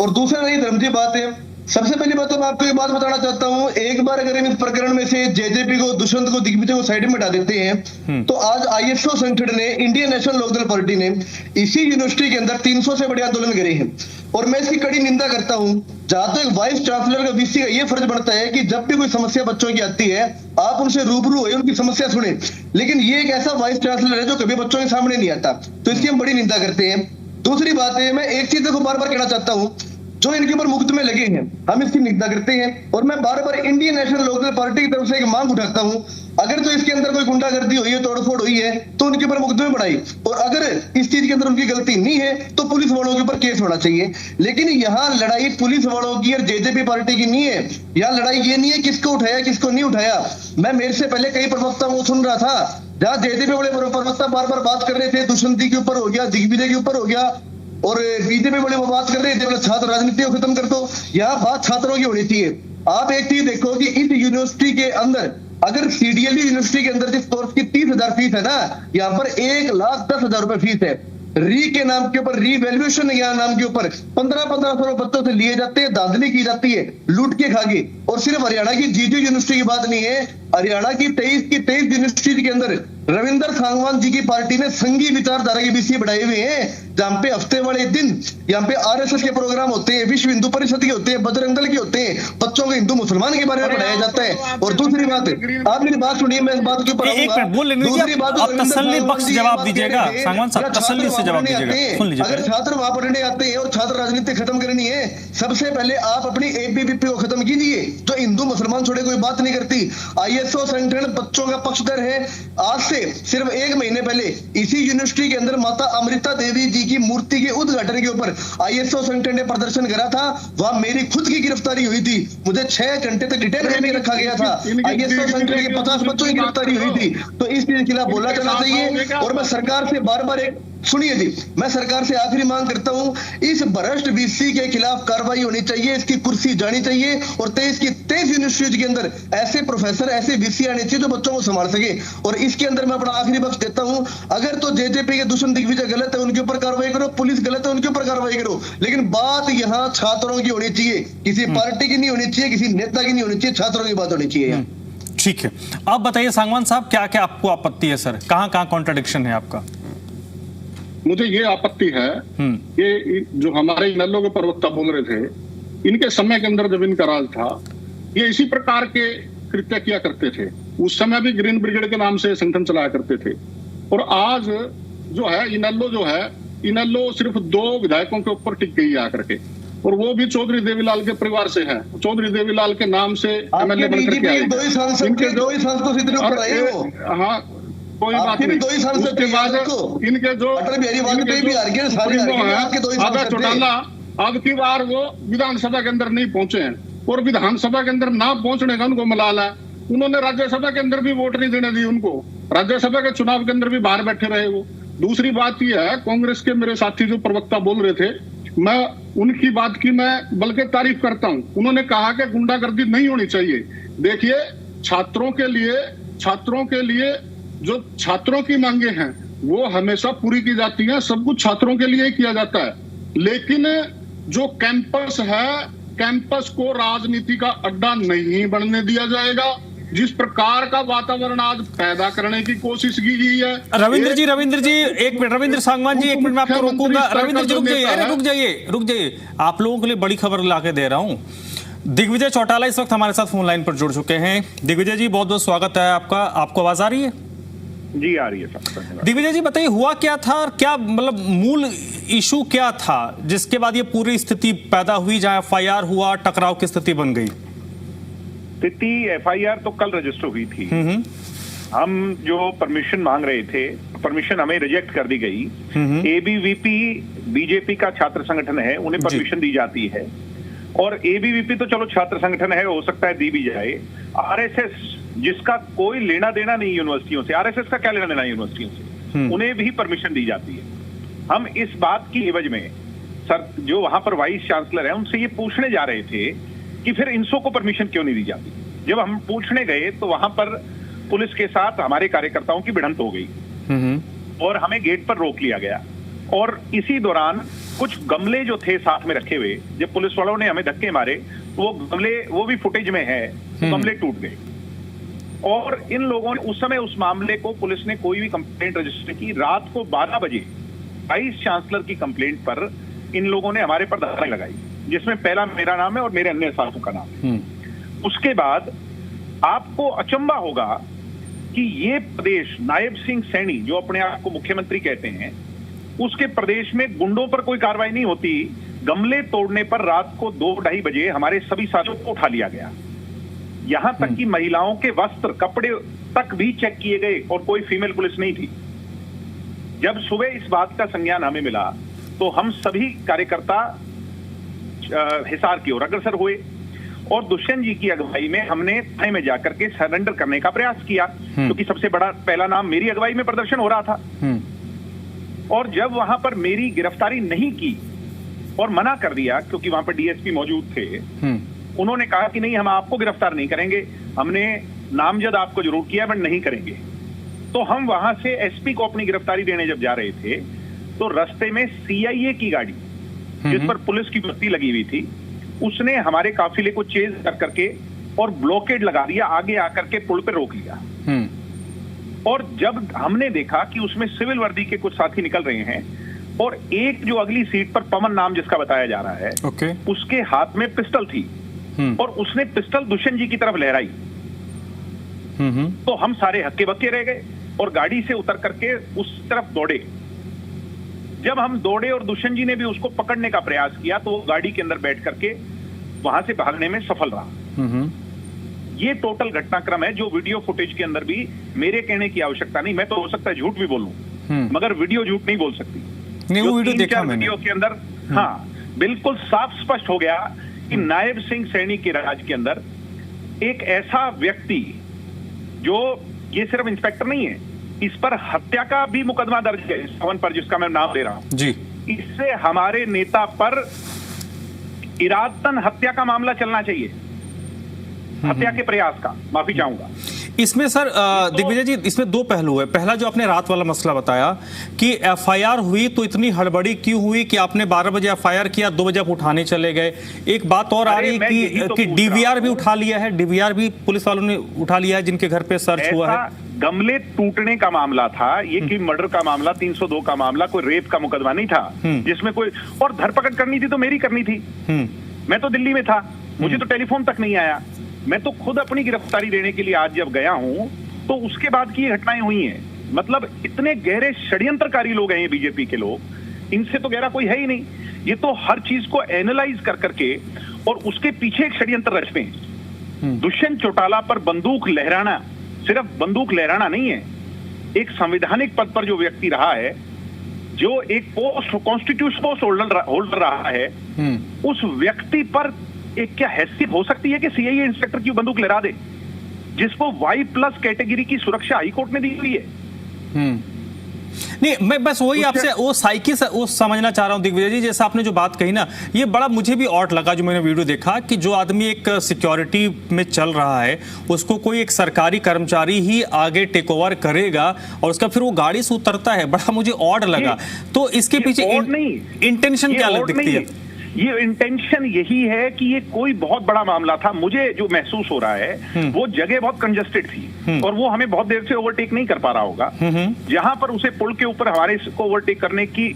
और दूसरा रही धर्म जी बात है, सबसे पहली बात तो मैं आपको ये बात बताना चाहता हूँ, एक बार अगर हम इस प्रकरण में से जेजेपी को, दुष्यंत को, दिग्विजय को साइड में हटा देते हैं, तो आज आईएसओ संगठन ने, इंडियन नेशनल लोकदल पार्टी ने इसी यूनिवर्सिटी के अंदर 300 से बड़े आंदोलन करे हैं। और मैं इसकी कड़ी निंदा करता हूं। जहां तक वाइस चांसलर का वीसी का ये फर्ज बनता है कि जब भी कोई समस्या बच्चों की आती है, आप उनसे रूबरू हुए, उनकी समस्या सुने। लेकिन ये एक ऐसा वाइस चांसलर है जो कभी बच्चों के सामने नहीं आता, तो इसकी हम बड़ी निंदा करते हैं। दूसरी बात है, मैं एक चीज को बार बार कहना चाहता हूँ, जो इनके ऊपर मुकदमे लगे हैं, हम इसकी निंदा करते हैं। और मैं बार बार इंडियन नेशनल लोकदल पार्टी की तरफ से एक मांग उठाता हूं, अगर तो इसके अंदर कोई गुंडागर्दी हुई है, तोड़फोड़ हुई है, तो उनके ऊपर मुकदमे बढ़ाई। और अगर इस चीज के अंदर उनकी गलती नहीं है तो पुलिस वालों के ऊपर केस होना चाहिए। लेकिन यहाँ लड़ाई पुलिस वालों की और जेजेपी पार्टी की नहीं है। यहाँ लड़ाई ये नहीं है किसको उठाया किसको नहीं उठाया। मैं मेरे से पहले कई प्रवक्ताओं को सुन रहा था, जहाँ जेजेपी वाले प्रवक्ता बार बार बात कर रहे थे, दुष्यंत के ऊपर हो गया, दिग्विजय के ऊपर हो गया, और बीजेपी वाले वो बात कर रहे थे छात्र राजनीति को खत्म कर दो। यहाँ बात छात्रों की होनी चाहिए। आप एक चीज देखो कि इस यूनिवर्सिटी के अंदर, अगर सीडीएलयू यूनिवर्सिटी के अंदर जिस कोर्स की 30,000 फीस है ना, यहाँ पर 1,10,000 रुपए फीस है। री के नाम के ऊपर, रीवैल्यूएशन के नाम के ऊपर 1500 बच्चों से लिए जाते हैं, धांधली की जाती है, लूट के खागे। और सिर्फ हरियाणा की जीजू यूनिवर्सिटी की बात नहीं है, हरियाणा की 23 यूनिवर्सिटी के अंदर रविंद्र सांगवान जी की पार्टी ने संघी विचारधारा के विषय बढ़ाए हुए हैं, जहां पे हफ्ते वाले दिन यहाँ पे आरएसएस के प्रोग्राम होते हैं, विश्व हिंदू परिषद के होते हैं, बजरंग दल के होते हैं, बच्चों को हिंदू मुसलमान के बारे में पढ़ाया जाता है। और दूसरी बात, आप मेरी बात सुनिए, मैं इस बात के ऊपर दूसरी बात, तसल्ली बख्श जवाब दीजिएगा सांगवान साहब, तसल्ली से जवाब दीजिएगा, सुन लीजिए। अगर छात्र वहां पढ़ने आते हैं और छात्र राजनीति खत्म करनी है, सबसे पहले आप अपनी एबीवीपी को खत्म कीजिए, जो हिंदू मुसलमान छोड़े कोई बात नहीं करती। आईएसओ संगठन बच्चों का पक्षधर है। आज से सिर्फ 1 महीने पहले इसी यूनिवर्सिटी के अंदर माता अमृता देवी जी की मूर्ति के उद्घाटन के ऊपर आईएसओ संगठन ने प्रदर्शन करा था, वहां मेरी खुद की गिरफ्तारी हुई थी, मुझे 6 घंटे तक डिटेन में रखा गया था। आईएसओ संगठन के 50 बच्चों की गिरफ्तारी हुई थी। तो इस चीज के खिलाफ बोला जाना चाहिए। और मैं सरकार से बार बार सुनिए जी, मैं सरकार से आखिरी मांग करता हूं, इस भ्रष्ट वीसी के खिलाफ कार्रवाई होनी चाहिए, इसकी कुर्सी जानी चाहिए। और 23 यूनिवर्सिटी के अंदर ऐसे प्रोफेसर, ऐसे वीसी आने चाहिए जो बच्चों को संभाल सके। और इसके अंदर मैं अपना आखिरी बख्श देता हूं, अगर तो जेजेपी के दुष्यंत दिग्विजय गलत है, उनके ऊपर कार्रवाई करो, पुलिस गलत है, उनके ऊपर कार्रवाई करो, लेकिन बात यहाँ छात्रों की होनी चाहिए, किसी पार्टी की नहीं होनी चाहिए, किसी नेता की नहीं होनी चाहिए, छात्रों की बात होनी चाहिए। ठीक है, आप बताइए सांगवान साहब, क्या क्या आपको आपत्ति है सर, कहां कॉन्ट्रडिक्शन है आपका? मुझे ये आपत्ति है कि जो हमारे इनेलो के प्रवक्ता बोल रहे थे, इनके समय के अंदर जब इनका राज था, ये इसी प्रकार के कृत्य किया करते थे। उस समय भी ग्रीन ब्रिगेड के नाम से संगठन चलाया करते थे। और आज जो है इनेलो सिर्फ 2 विधायकों के ऊपर टिक गई आकर के, और वो भी चौधरी देवीलाल के परिवार से है। चौधरी देवीलाल के नाम से एमएलए बनकर के आए। हाँ, कोई बात नहीं। उसके बाद इनके जो आधा चौटाला, अब की बार वो विधानसभा के अंदर नहीं पहुंचे हैं, और विधानसभा के अंदर ना पहुंचने का उनको मलाल है। उन्होंने राज्यसभा के अंदर भी वोट नहीं देने दी उनको, राज्यसभा के चुनाव के अंदर भी बाहर बैठे रहे वो। दूसरी बात यह है, कांग्रेस के मेरे साथी जो प्रवक्ता बोल रहे थे, मैं उनकी बात की मैं बल्कि तारीफ करता हूं। उन्होंने कहा कि गुंडागर्दी नहीं होनी चाहिए। देखिए, छात्रों के लिए जो छात्रों की मांगे हैं वो हमेशा पूरी की जाती हैं, सब कुछ छात्रों के लिए ही किया जाता है। लेकिन जो कैंपस है, कैंपस को राजनीति का अड्डा नहीं बनने दिया जाएगा। जिस प्रकार का वातावरण आज पैदा करने की कोशिश की गई है। रविंद्र जी एक मिनट, रविंद्र सांगवान जी एक मिनट, मैं आपको रोकूंगा। रविंद्र जी रुक जाइए, आप लोगों के लिए बड़ी खबर लाके दे रहा हूं। दिग्विजय चौटाला इस वक्त हमारे साथ फोन लाइन पर जुड़ चुके हैं। दिग्विजय जी, बहुत बहुत स्वागत है आपका। आपको आवाज आ रही है? जी आ रही है सर। दिग्विजय जी बताइए, हुआ क्या था और क्या मतलब मूल इशू क्या था जिसके बाद ये पूरी स्थिति पैदा हुई, जहां एफआईआर हुआ, टकराव की स्थिति बन गई? स्थिति एफआईआर तो कल रजिस्टर हुई थी। हम जो परमिशन मांग रहे थे, परमिशन हमें रिजेक्ट कर दी गई। एबीवीपी बीजेपी का छात्र संगठन है, उन्हें परमिशन दी जाती है। और एबीवीपी तो चलो छात्र संगठन है, हो सकता है दी भी जाए। आरएसएस जिसका कोई लेना देना नहीं यूनिवर्सिटियों से, आरएसएस का क्या लेना देना यूनिवर्सिटियों से, उन्हें भी परमिशन दी जाती है। हम इस बात की एवज में सर, जो वहां पर वाइस चांसलर है, उनसे ये पूछने जा रहे थे कि फिर इनसो को परमिशन क्यों नहीं दी जाती। जब हम पूछने गए तो वहां पर पुलिस के साथ हमारे कार्यकर्ताओं की भिड़ंत हो गई और हमें गेट पर रोक लिया गया। और इसी दौरान कुछ गमले जो थे साथ में रखे हुए, जब पुलिस वालों ने हमें धक्के मारे तो वो गमले, वो भी फुटेज में है, गमले टूट गए। और इन लोगों ने उस समय उस मामले को, पुलिस ने कोई भी कंप्लेंट रजिस्टर की। रात को 12 बजे वाइस चांसलर की कंप्लेंट पर इन लोगों ने हमारे पर धारा लगाई, जिसमें पहला मेरा नाम है और मेरे अन्य साथियों का नाम है। उसके बाद आपको अचंभा होगा कि ये प्रदेश, नायब सिंह सैनी जो अपने आप को मुख्यमंत्री कहते हैं, उसके प्रदेश में गुंडों पर कोई कार्रवाई नहीं होती। गमले तोड़ने पर रात को 2-2:30 बजे हमारे सभी साथियों को उठा लिया गया। यहां तक कि महिलाओं के वस्त्र, कपड़े तक भी चेक किए गए और कोई फीमेल पुलिस नहीं थी। जब सुबह इस बात का संज्ञान हमें मिला तो हम सभी कार्यकर्ता हिसार की ओर अग्रसर हुए और दुष्यंत जी की अगुवाई में हमने थाने में जाकर के सरेंडर करने का प्रयास किया, क्योंकि सबसे बड़ा पहला नाम मेरी अगुवाई में प्रदर्शन हो रहा था। और जब वहां पर मेरी गिरफ्तारी नहीं की और मना कर दिया, क्योंकि वहां पर डीएसपी मौजूद थे, उन्होंने कहा कि नहीं, हम आपको गिरफ्तार नहीं करेंगे, हमने नामजद आपको जरूर किया बट नहीं करेंगे। तो हम वहां से एसपी को अपनी गिरफ्तारी देने जब जा रहे थे तो रास्ते में CIA की गाड़ी जिस पर पुलिस की बत्ती लगी हुई थी, उसने हमारे काफिले को चेज कर करके और ब्लॉकेड लगा दिया, आगे आकर के पुल पे रोक लिया। और जब हमने देखा कि उसमें सिविल वर्दी के कुछ साथी निकल रहे हैं और एक जो अगली सीट पर पवन नाम जिसका बताया जा रहा है, उसके हाथ में पिस्टल थी और उसने पिस्टल दुष्यंत जी की तरफ लहराई, तो हम सारे हक्के बक्के रह गए और गाड़ी से उतर करके उस तरफ दौड़े। जब हम दौड़े और दुष्यंत जी ने भी उसको पकड़ने का प्रयास किया तो वो गाड़ी के अंदर बैठ करके वहां से भागने में सफल रहा। ये टोटल घटनाक्रम है जो वीडियो फुटेज के अंदर भी मेरे कहने की आवश्यकता नहीं, मैं तो हो सकता है झूठ भी बोलूं, मगर वीडियो झूठ नहीं बोल सकती। नहीं, वो वीडियो देखा मैंने। वीडियो के अंदर हाँ बिल्कुल साफ स्पष्ट हो गया कि नायब सिंह सैनी के राज के अंदर एक ऐसा व्यक्ति, जो ये सिर्फ इंस्पेक्टर नहीं है, इस पर हत्या का भी मुकदमा दर्ज है इस भवन पर जिसका मैं नाम ले रहा हूं जी। इससे हमारे नेता पर इरादतन हत्या का मामला चलना चाहिए, हत्या के प्रयास का, माफी चाहूंगा। इसमें सर दिग्विजय जी, इसमें दो पहलू है। पहला जो आपने रात वाला मसला बताया कि FIR हुई तो इतनी हड़बड़ी क्यों हुई कि आपने 12 बजे FIR किया, 2 बजे आप उठाने चले गए। एक बात और आ रही है कि DVR भी उठा लिया है, DVR भी पुलिस वालों ने उठा लिया है जिनके घर पे सर्च हुआ है। गमले टूटने का मामला था ये, कि मर्डर का मामला, 302 का मामला, कोई रेप का मुकदमा नहीं था जिसमें कोई और धरपकड़ करनी थी तो मेरी करनी थी। मैं तो दिल्ली में था, मुझे तो टेलीफोन तक नहीं आया। मैं तो खुद अपनी गिरफ्तारी देने के लिए आज जब गया हूं तो उसके बाद की ये घटनाएं हुई हैं। मतलब इतने गहरे षड्यंत्रकारी लोग हैं ये बीजेपी के लोग, इनसे तो गहरा कोई है ही नहीं। ये तो हर चीज को एनालाइज कर करके और उसके पीछे एक षड्यंत्र रचते हैं। दुष्यंत चौटाला पर बंदूक लहराना सिर्फ बंदूक लहराना नहीं है, एक संवैधानिक पद पर जो व्यक्ति रहा है, जो एक पोस्ट कॉन्स्टिट्यूशन पोस्ट होल्डर रहा है, उस व्यक्ति पर एक क्या हैसियत हो सकती है कि CIA इंस्पेक्टर की बंदूक लहरा दे, जिसको Y+ कैटेगरी की सुरक्षा हाईकोर्ट ने दी हुई है। नहीं, मैं बस वही आपसे वो साइकी वो समझना चाह रहा हूं दिग्विजय जी, जैसा आपने जो बात कही ना, ये बड़ा मुझे भी ऑड लगा जो मैंने वीडियो देखा कि जो आदमी एक सिक्योरिटी में चल रहा है उसको कोई एक सरकारी कर्मचारी ही आगे टेक ओवर करेगा और उसका फिर वो गाड़ी से उतरता है, बड़ा मुझे ऑड लगा। तो इसके पीछे इंटेंशन क्या दिखती है? ये इंटेंशन यही है कि ये कोई बहुत बड़ा मामला था। मुझे जो महसूस हो रहा है वो जगह बहुत कंजस्टेड थी और वो हमें बहुत देर से ओवरटेक नहीं कर पा रहा होगा। जहां पर उसे पुल के ऊपर हमारे को ओवरटेक करने की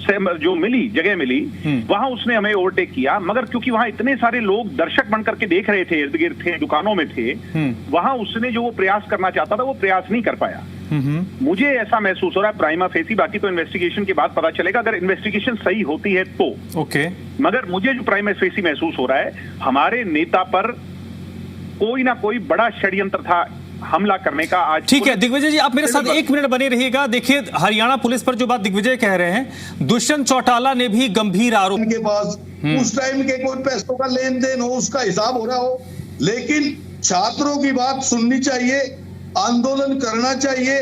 जो जगह मिली, वहां उसने हमें ओवरटेक किया, मगर क्योंकि वहां इतने सारे लोग दर्शक बन करके देख रहे थे, इर्द गिर्द थे, दुकानों में थे, वहां उसने जो वो प्रयास करना चाहता था वो प्रयास नहीं कर पाया। मुझे ऐसा महसूस हो रहा है प्राइमा फेसी, बाकी तो इन्वेस्टिगेशन के बाद पता चलेगा अगर इन्वेस्टिगेशन सही होती है तो। मगर मुझे जो प्राइमा फेसी महसूस हो रहा है, हमारे नेता पर कोई ना कोई बड़ा षड्यंत्र था हमला करने का। आज ठीक है दिग्विजय जी, आप मेरे साथ 1 मिनट बने रहिएगा। देखिए हरियाणा पुलिस पर जो बात दिग्विजय कह रहे हैं, दुष्यंत चौटाला ने भी गंभीर आरोप, के पास उस टाइम के कोई पैसों का लेन देन हो, उसका हिसाब हो रहा हो, लेकिन छात्रों की बात सुननी चाहिए, आंदोलन करना चाहिए।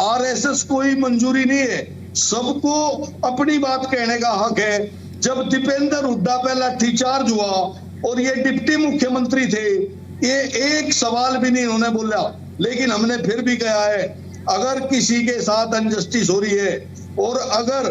RSS कोई मंजूरी नहीं है, सबको अपनी बात कहने का हक है। जब दीपेंद्र हुड्डा पे लाठीचार्ज हुआ और ये डिप्टी मुख्यमंत्री थे, ये एक सवाल भी नहीं उन्होंने बोला, लेकिन हमने फिर भी कहा है अगर किसी के साथ अनजस्टिस हो रही है और अगर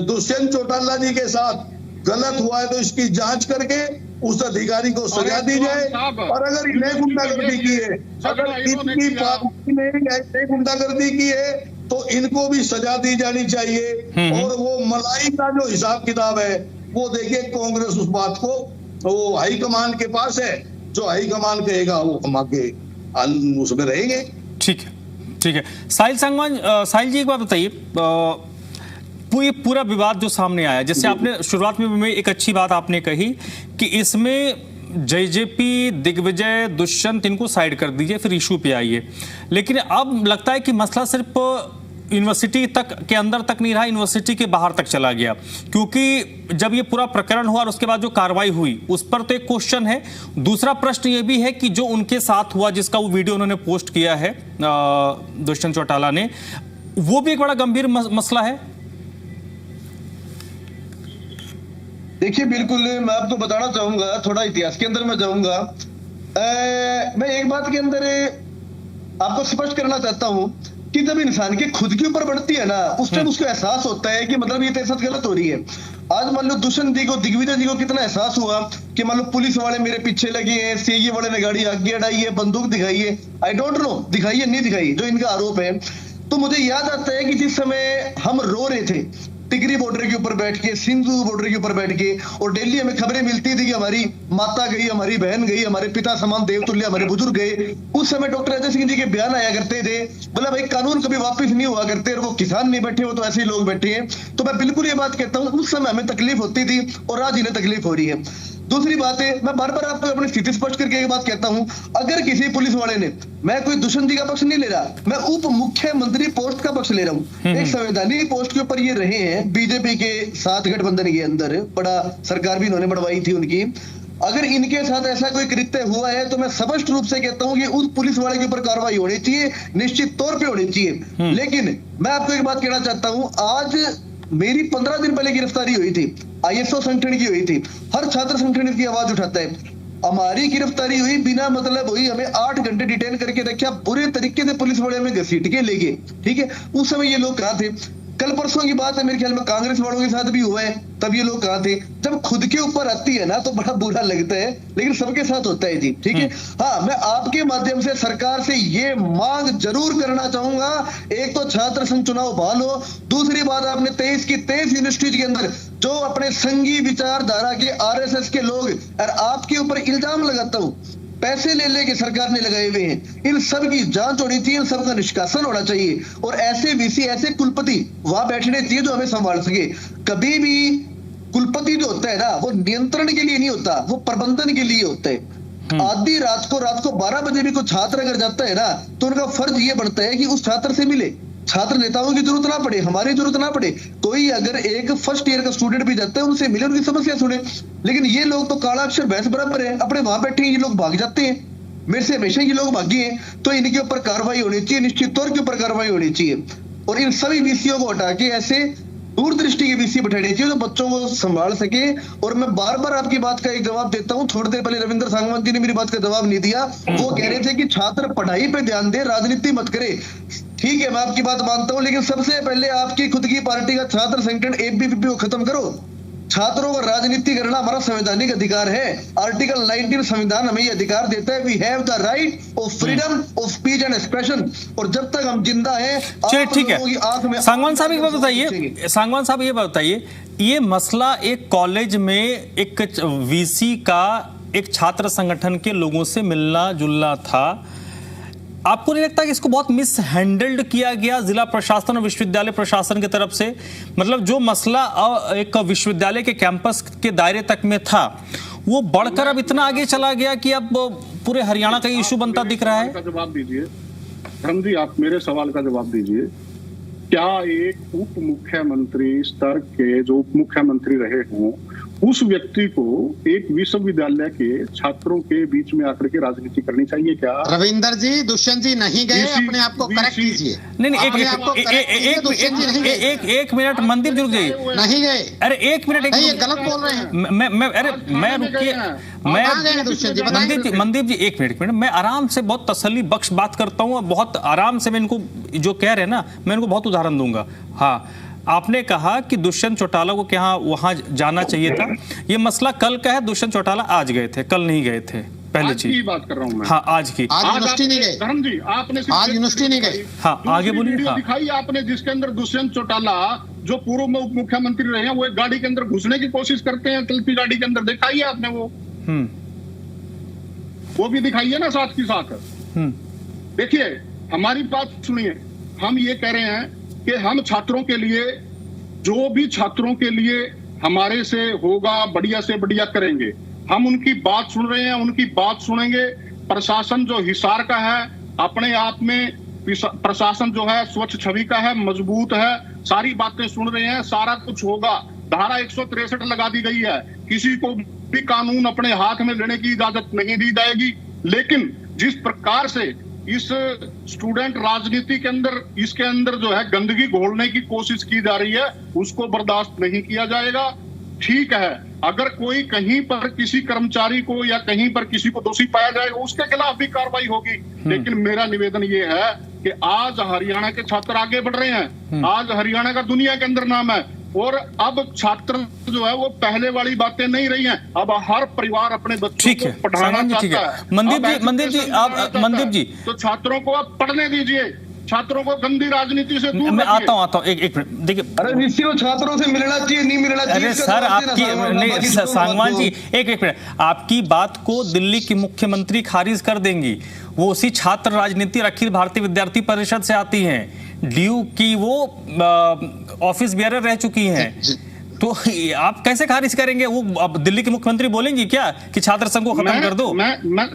दुष्यंत चौटाला जी के साथ गलत हुआ है तो इसकी जांच करके उस अधिकारी को सजा दी जाए। और अगर इन्हें गुंडागर्दी की है, अगर इनकी पार्टी ने ऐसे गुंडागर्दी की है तो इनको भी सजा दी जानी चाहिए। और वो मलाई का जो हिसाब किताब है वो देखिए, कांग्रेस उस बात को वो हाईकमान के पास है, जो हाईकमान कहेगा वो हम आगे उसमें रहेंगे। ठीक है, ठीक है। साहिल संगवान, साहिल जी एक बात बताइए, ये पूरा विवाद जो सामने आया, जैसे आपने शुरुआत में एक अच्छी बात आपने कही कि इसमें JJP, दिग्विजय, दुष्यंत, इनको साइड कर दीजिए, फिर इशू पे आइए। लेकिन अब लगता है कि मसला सिर्फ यूनिवर्सिटी तक के अंदर तक नहीं रहा, यूनिवर्सिटी के बाहर तक चला गया, क्योंकि जब ये पूरा प्रकरण हुआ और उसके बाद जो कार्रवाई हुई उस पर तो एक क्वेश्चन है। दूसरा प्रश्न ये भी है कि जो उनके साथ हुआ, जिसका वो वीडियो उन्होंने पोस्ट किया है दुष्यंत चौटाला ने, वो भी एक बड़ा गंभीर मसला है। देखिए बिल्कुल, मैं आपको बताना चाहूंगा, थोड़ा इतिहास के अंदर मैं जाऊंगा। मैं एक बात के अंदर आपको स्पष्ट करना चाहता हूं कि जब इंसान के खुद के ऊपर बढ़ती है ना, उस टाइम उसको एहसास होता है कि मतलब ये तेरे साथ गलत हो रही है। आज मान लो दुष्यंत जी को, दिग्विजय जी को कितना एहसास हुआ कि मान लो पुलिस वाले मेरे पीछे लगे हैं, सीए वाले ने गाड़ी आगे अड़ाई है, बंदूक दिखाई है, आई डोंट नो दिखाई है नहीं दिखाई, जो इनका आरोप है। तो मुझे याद आता है कि जिस समय हम रो रहे थे टिकरी बॉर्डर के ऊपर बैठ के, सिंधु बॉर्डर के ऊपर बैठ के, और डेली हमें खबरें मिलती थी कि हमारी माता गई, हमारी बहन गई, हमारे पिता समान देवतुल्य हमारे बुजुर्ग गए। उस समय डॉक्टर अजय सिंह जी के बयान आया करते थे, बोला भाई कानून कभी वापस नहीं हुआ करते, और वो किसान नहीं बैठे, वो तो ऐसे ही लोग बैठे हैं। तो मैं बिल्कुल ये बात कहता हूँ, उस समय हमें तकलीफ होती थी और आज इन्हें तकलीफ हो रही है। दूसरी बात है, मैं बार बार आपको अपनी स्थिति स्पष्ट करके एक बात कहता हूं, अगर किसी पुलिस वाले ने, मैं कोई दुष्यंत जी का पक्ष नहीं ले रहा, मैं उप मुख्यमंत्री पोस्ट का पक्ष ले रहा हूं। एक संवैधानिक पोस्ट के ऊपर ये रहे हैं, बीजेपी के साथ गठबंधन के अंदर बड़ा सरकार भी इन्होंने बढ़वाई थी उनकी। अगर इनके साथ ऐसा कोई कृत्य हुआ है तो मैं स्पष्ट रूप से कहता हूं कि उस पुलिस वाले के ऊपर कार्रवाई होनी चाहिए, निश्चित तौर पे होनी चाहिए। लेकिन मैं आपको एक बात कहना चाहता हूं, आज मेरी 15 दिन पहले गिरफ्तारी हुई थी, आईएसओ संगठन की हुई थी। हर छात्र संगठन इसकी आवाज उठाता है। हमारी गिरफ्तारी हुई बिना मतलब हुई, हमें 8 घंटे डिटेन करके रखा, बुरे तरीके से पुलिस वाले हमें घसीट के ले गए। ठीक है, उस समय ये लोग कहाँ थे? कल परसों की बात है, मेरे ख्याल में कांग्रेस वालों के साथ भी हुआ है, तब ये लोग कहाँ थे? जब खुद के ऊपर आती है ना तो बड़ा बुरा लगता है, लेकिन सबके साथ होता है जी। ठीक है, हाँ, मैं आपके माध्यम से सरकार से ये मांग जरूर करना चाहूंगा, एक तो छात्र संघ चुनाव बहाल हो, दूसरी बात आपने 23 की 23 यूनिवर्सिटी के अंदर जो अपने संघी विचारधारा के आरएसएस के लोग, और आपके ऊपर इल्जाम लगाता हूं पैसे ले लेके सरकार ने लगाए हुए हैं, इन सब की जांच होनी चाहिए, इन सब का निष्कासन होना चाहिए, और ऐसे वीसी, ऐसे कुलपति वहां बैठने चाहिए जो हमें संभाल सके। कभी भी कुलपति जो होता है ना, वो नियंत्रण के लिए नहीं होता, वो प्रबंधन के लिए होता है। आधी रात को 12 बजे भी कोई छात्र अगर जाता है ना, तो उनका फर्ज ये बनता है कि उस छात्र से मिले, छात्र नेताओं की जरूरत ना पड़े, हमारी जरूरत ना पड़े, कोई अगर एक फर्स्ट ईयर का स्टूडेंट भी जाता है उनसे मिले, उनकी समस्या सुने। लेकिन ये लोग तो काला अक्षर भैंस बराबर है, अपने वहां बैठे ये लोग भाग जाते हैं, मेरे से हमेशा ये लोग भागे हैं। तो इनके ऊपर कार्रवाई होनी चाहिए, निश्चित तौर के ऊपर कार्रवाई होनी चाहिए, और इन सभी वीसीओ को हटा के ऐसे दूरदृष्टि के वीसी बैठाने चाहिए जो बच्चों को संभाल सके। और मैं बार बार आपकी बात का एक जवाब देता हूं, थोड़ी देर पहले रविंद्र सांगवान जी ने मेरी बात का जवाब नहीं दिया, वो कह रहे थे कि छात्र पढ़ाई पे ध्यान दे, राजनीति मत करे। ठीक है, मैं आपकी बात मानता हूं, लेकिन सबसे पहले आपकी खुद की पार्टी का छात्र संगठन एबीवीपी को खत्म करो। छात्रों को राजनीति करना हमारा संवैधानिक अधिकार है, आर्टिकल 19 संविधान हमें ये अधिकार देता है, we have the right of freedom of speech and expression, और जब तक हम जिंदा हैं। चलिए ठीक है, सांगवान साहब एक बात बताइए, सांगवान साहब ये बताइए, ये मसला एक कॉलेज में एक वीसी का एक छात्र संगठन के लोगों से मिलना जुलना था, आपको नहीं लगता कि इसको बहुत मिस हैंडल्ड किया गया जिला प्रशासन और विश्वविद्यालय प्रशासन की तरफ से? मतलब जो मसला एक विश्वविद्यालय के कैंपस के दायरे तक में था, वो बढ़कर अब इतना आगे चला गया कि अब पूरे हरियाणा का इशू बनता दिख रहा है। जवाब दीजिए धर्म जी, आप मेरे सवाल का जवाब दीजिए। क्या एक उप मुख्यमंत्री स्तर के जो उप मुख्यमंत्री रहे हों, उस व्यक्ति को एक विश्वविद्यालय के छात्रों के बीच में आकर के राजनीति करनी चाहिए क्या? रविंदर जी, दुष्यंत जी नहीं गए, अपने आप को करेक्ट कीजिए। नहीं, एक मिनट, मंदिर जी रुक जाइए, नहीं गए, अरे एक मिनट, ये गलत बोल रहे हैं। मैं रुकिए, मंदिर जी एक मिनट, मैं आराम से बहुत तसल्ली बख्श बात करता हूँ, बहुत आराम से मैं इनको जो कह रहे हैं ना, मैं इनको बहुत उदाहरण दूंगा। हाँ, आपने कहा कि दुष्यंत चौटाला को क्या वहां जाना चाहिए था, ये मसला कल का है, दुष्यंत चौटाला आज गए थे, कल नहीं गए थे, पहली चीज की बात कर रहा हूं मैं। हाँ, आज की, आज यूनिवर्सिटी नहीं गए धर्म जी, आपने आज यूनिवर्सिटी नहीं गए। हाँ, आगे बोलिए। हाँ, दिखाई आपने, जिसके अंदर दुष्यंत चौटाला जो पूर्व में उप मुख्यमंत्री रहे हैं, वो एक गाड़ी के अंदर घुसने की कोशिश करते हैं, चलती गाड़ी के अंदर, दिखाई है आपने वो भी दिखाई है ना साथ की साथ। देखिए, हमारी बात सुनिए, हम ये कह रहे हैं कि हम छात्रों के लिए, जो भी छात्रों के लिए हमारे से होगा, बढ़िया से बढ़िया करेंगे। हम उनकी बात सुन रहे हैं, उनकी बात सुनेंगे। प्रशासन जो हिसार का है, अपने आप में प्रशासन जो है स्वच्छ छवि का है, मजबूत है, सारी बातें सुन रहे हैं, सारा कुछ होगा। धारा 163 लगा दी गई है, किसी को भी कानून अपने हाथ में लेने की इजाजत नहीं दी जाएगी। लेकिन जिस प्रकार से इस स्टूडेंट राजनीति के अंदर, इसके अंदर जो है गंदगी घोलने की कोशिश की जा रही है, उसको बर्दाश्त नहीं किया जाएगा। ठीक है, अगर कोई कहीं पर किसी कर्मचारी को या कहीं पर किसी को दोषी पाया जाएगा उसके खिलाफ भी कार्रवाई होगी। लेकिन मेरा निवेदन ये है कि आज हरियाणा के छात्र आगे बढ़ रहे हैं, आज हरियाणा का दुनिया के अंदर नाम है, और अब छात्र जो है वो पहले वाली बातें नहीं रही हैं। अब हर परिवार अपने बच्चों को पढ़ाना चाहता है। मनदीप जी तो छात्रों को अब पढ़ने दीजिए, छात्रों को गंदी राजनीति से दूर मैं आता हूँ एक मिनट देखिए। अरे वीसी को छात्रों से मिलना चाहिए, नहीं मिलना चाहिए। अरे सर आपकी नहीं सांगवान जी एक मिनट, आपकी बात को दिल्ली की मुख्यमंत्री खारिज कर देंगी। वो उसी छात्र राजनीति और अखिल भारतीय विद्यार्थी परिषद से आती हैं, डीयू की वो ऑफिस बेयरर रह चुकी हैं, तो आप कैसे खारिज करेंगे? वो अब दिल्ली की मुख्यमंत्री बोलेंगी क्या कि छात्र संघ को खत्म कर दो? मैं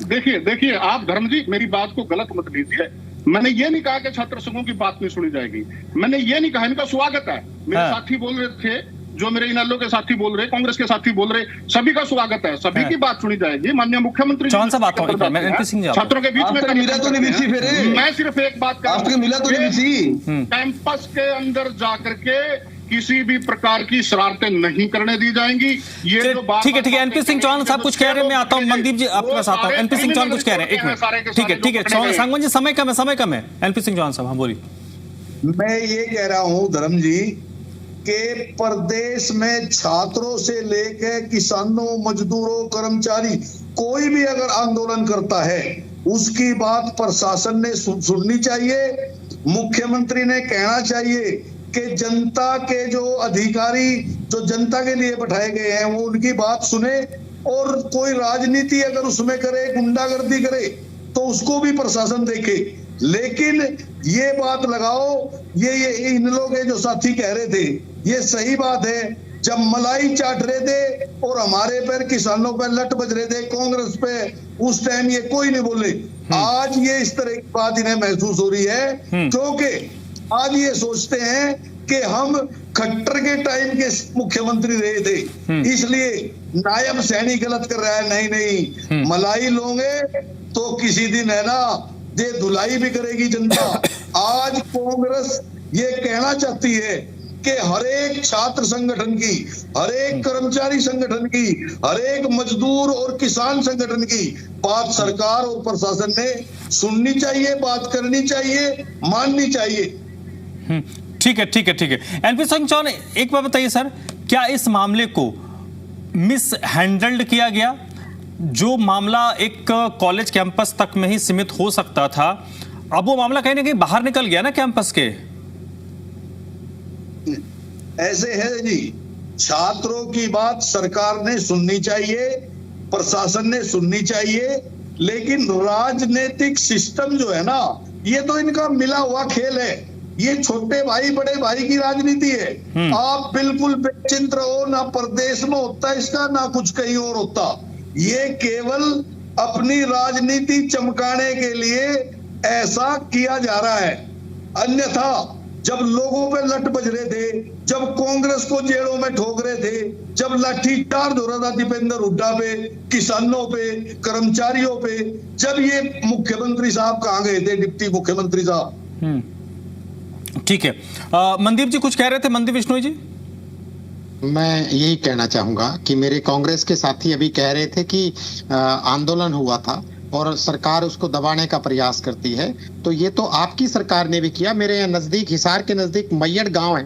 देखिए आप धर्म जी मेरी बात को गलत मत लीजिए। मैंने ये नहीं कहा कि छात्र संघों की बात नहीं सुनी जाएगी, मैंने ये नहीं कहा, इनका स्वागत है। मेरे साथी बोल रहे थे, जो मेरे इनेलो के साथी बोल रहे, कांग्रेस के साथी बोल रहे, सभी का स्वागत है, सभी की बात सुनी जाएगी। माननीय मुख्यमंत्री चौहान साहब आता हूं, मैं एनपी सिंह जी छात्रों के बीच में मिला तो नहीं वीसी, फिर मैं सिर्फ एक बात कर रहा हूं, मिला तो नहीं वीसी। कैंपस के अंदर जाकर के किसी भी प्रकार की शरारतें नहीं करने दी जाएंगी। ये जो बात ठीक है एनपी सिंह चौहान साहब कुछ कह रहे हैं, मैं आता हूं मनदीप जी आपके पास आता हूं। एनपी सिंह चौहान कुछ कह रहे हैं, एक मिनट। ठीक है सांगवान जी समय कम है। एनपी सिंह चौहान साहब हाँ बोलिए। मैं ये कह रहा हूं धर्म जी के प्रदेश में छात्रों से लेकर किसानों, मजदूरों, कर्मचारी कोई भी अगर आंदोलन करता है उसकी बात प्रशासन ने सुननी चाहिए। मुख्यमंत्री ने कहना चाहिए कि जनता के जो अधिकारी जो जनता के लिए बैठाए गए हैं वो उनकी बात सुने, और कोई राजनीति अगर उसमें करे, गुंडागर्दी करे, तो उसको भी प्रशासन देखे। लेकिन ये बात लगाओ, ये इन लोग जो साथी कह रहे थे, ये सही बात है। जब मलाई चाट रहे थे और हमारे पर किसानों पर लट बज रहे थे, कांग्रेस पे, उस टाइम ये कोई नहीं बोले। आज ये इस तरह की बात इन्हें महसूस हो रही है, क्योंकि आज ये सोचते हैं कि हम खट्टर के टाइम के मुख्यमंत्री रहे थे, इसलिए नायब सैनी गलत कर रहा है। नहीं, मलाई लोगे तो किसी दिन है ना ये धुलाई भी करेगी जनता। आज कांग्रेस ये कहना चाहती है कि हर एक छात्र संगठन की, हर एक कर्मचारी संगठन की, हर एक मजदूर और किसान संगठन की बात सरकार और प्रशासन ने सुननी चाहिए, बात करनी चाहिए, माननी चाहिए। ठीक है। एनपी सिंह चौहान एक बात बताइए सर, क्या इस मामले को मिस हैंडल्ड किया गया? जो मामला एक कॉलेज कैंपस तक में ही सीमित हो सकता था, अब वो मामला कहीं ना कहीं बाहर निकल गया ना कैंपस के। ऐसे है जी, छात्रों की बात सरकार ने सुननी चाहिए, प्रशासन ने सुननी चाहिए, लेकिन राजनीतिक सिस्टम जो है ना, ये तो इनका मिला हुआ खेल है। ये छोटे भाई बड़े भाई की राजनीति है। आप बिल्कुल बेचिंत रहो, ना प्रदेश में होता इसका, ना कुछ कहीं और होता। ये केवल अपनी राजनीति चमकाने के लिए ऐसा किया जा रहा है। अन्यथा जब लोगों पे लट बज रहे थे, जब कांग्रेस को जेलों में ठोक रहे थे, जब लाठीचार्ज हो रहा था दीपेंद्र हुड्डा पे, किसानों पे, कर्मचारियों पे, जब ये मुख्यमंत्री साहब कहाँ गए थे, डिप्टी मुख्यमंत्री साहब? ठीक है मनदीप जी कुछ कह रहे थे। मनदीप बिश्नोई जी। मैं यही कहना चाहूंगा कि मेरे कांग्रेस के साथी अभी कह रहे थे कि आंदोलन हुआ था और सरकार उसको दबाने का प्रयास करती है, तो ये तो आपकी सरकार ने भी किया। मेरे यहाँ नजदीक, हिसार के नजदीक मैयड़ गांव है,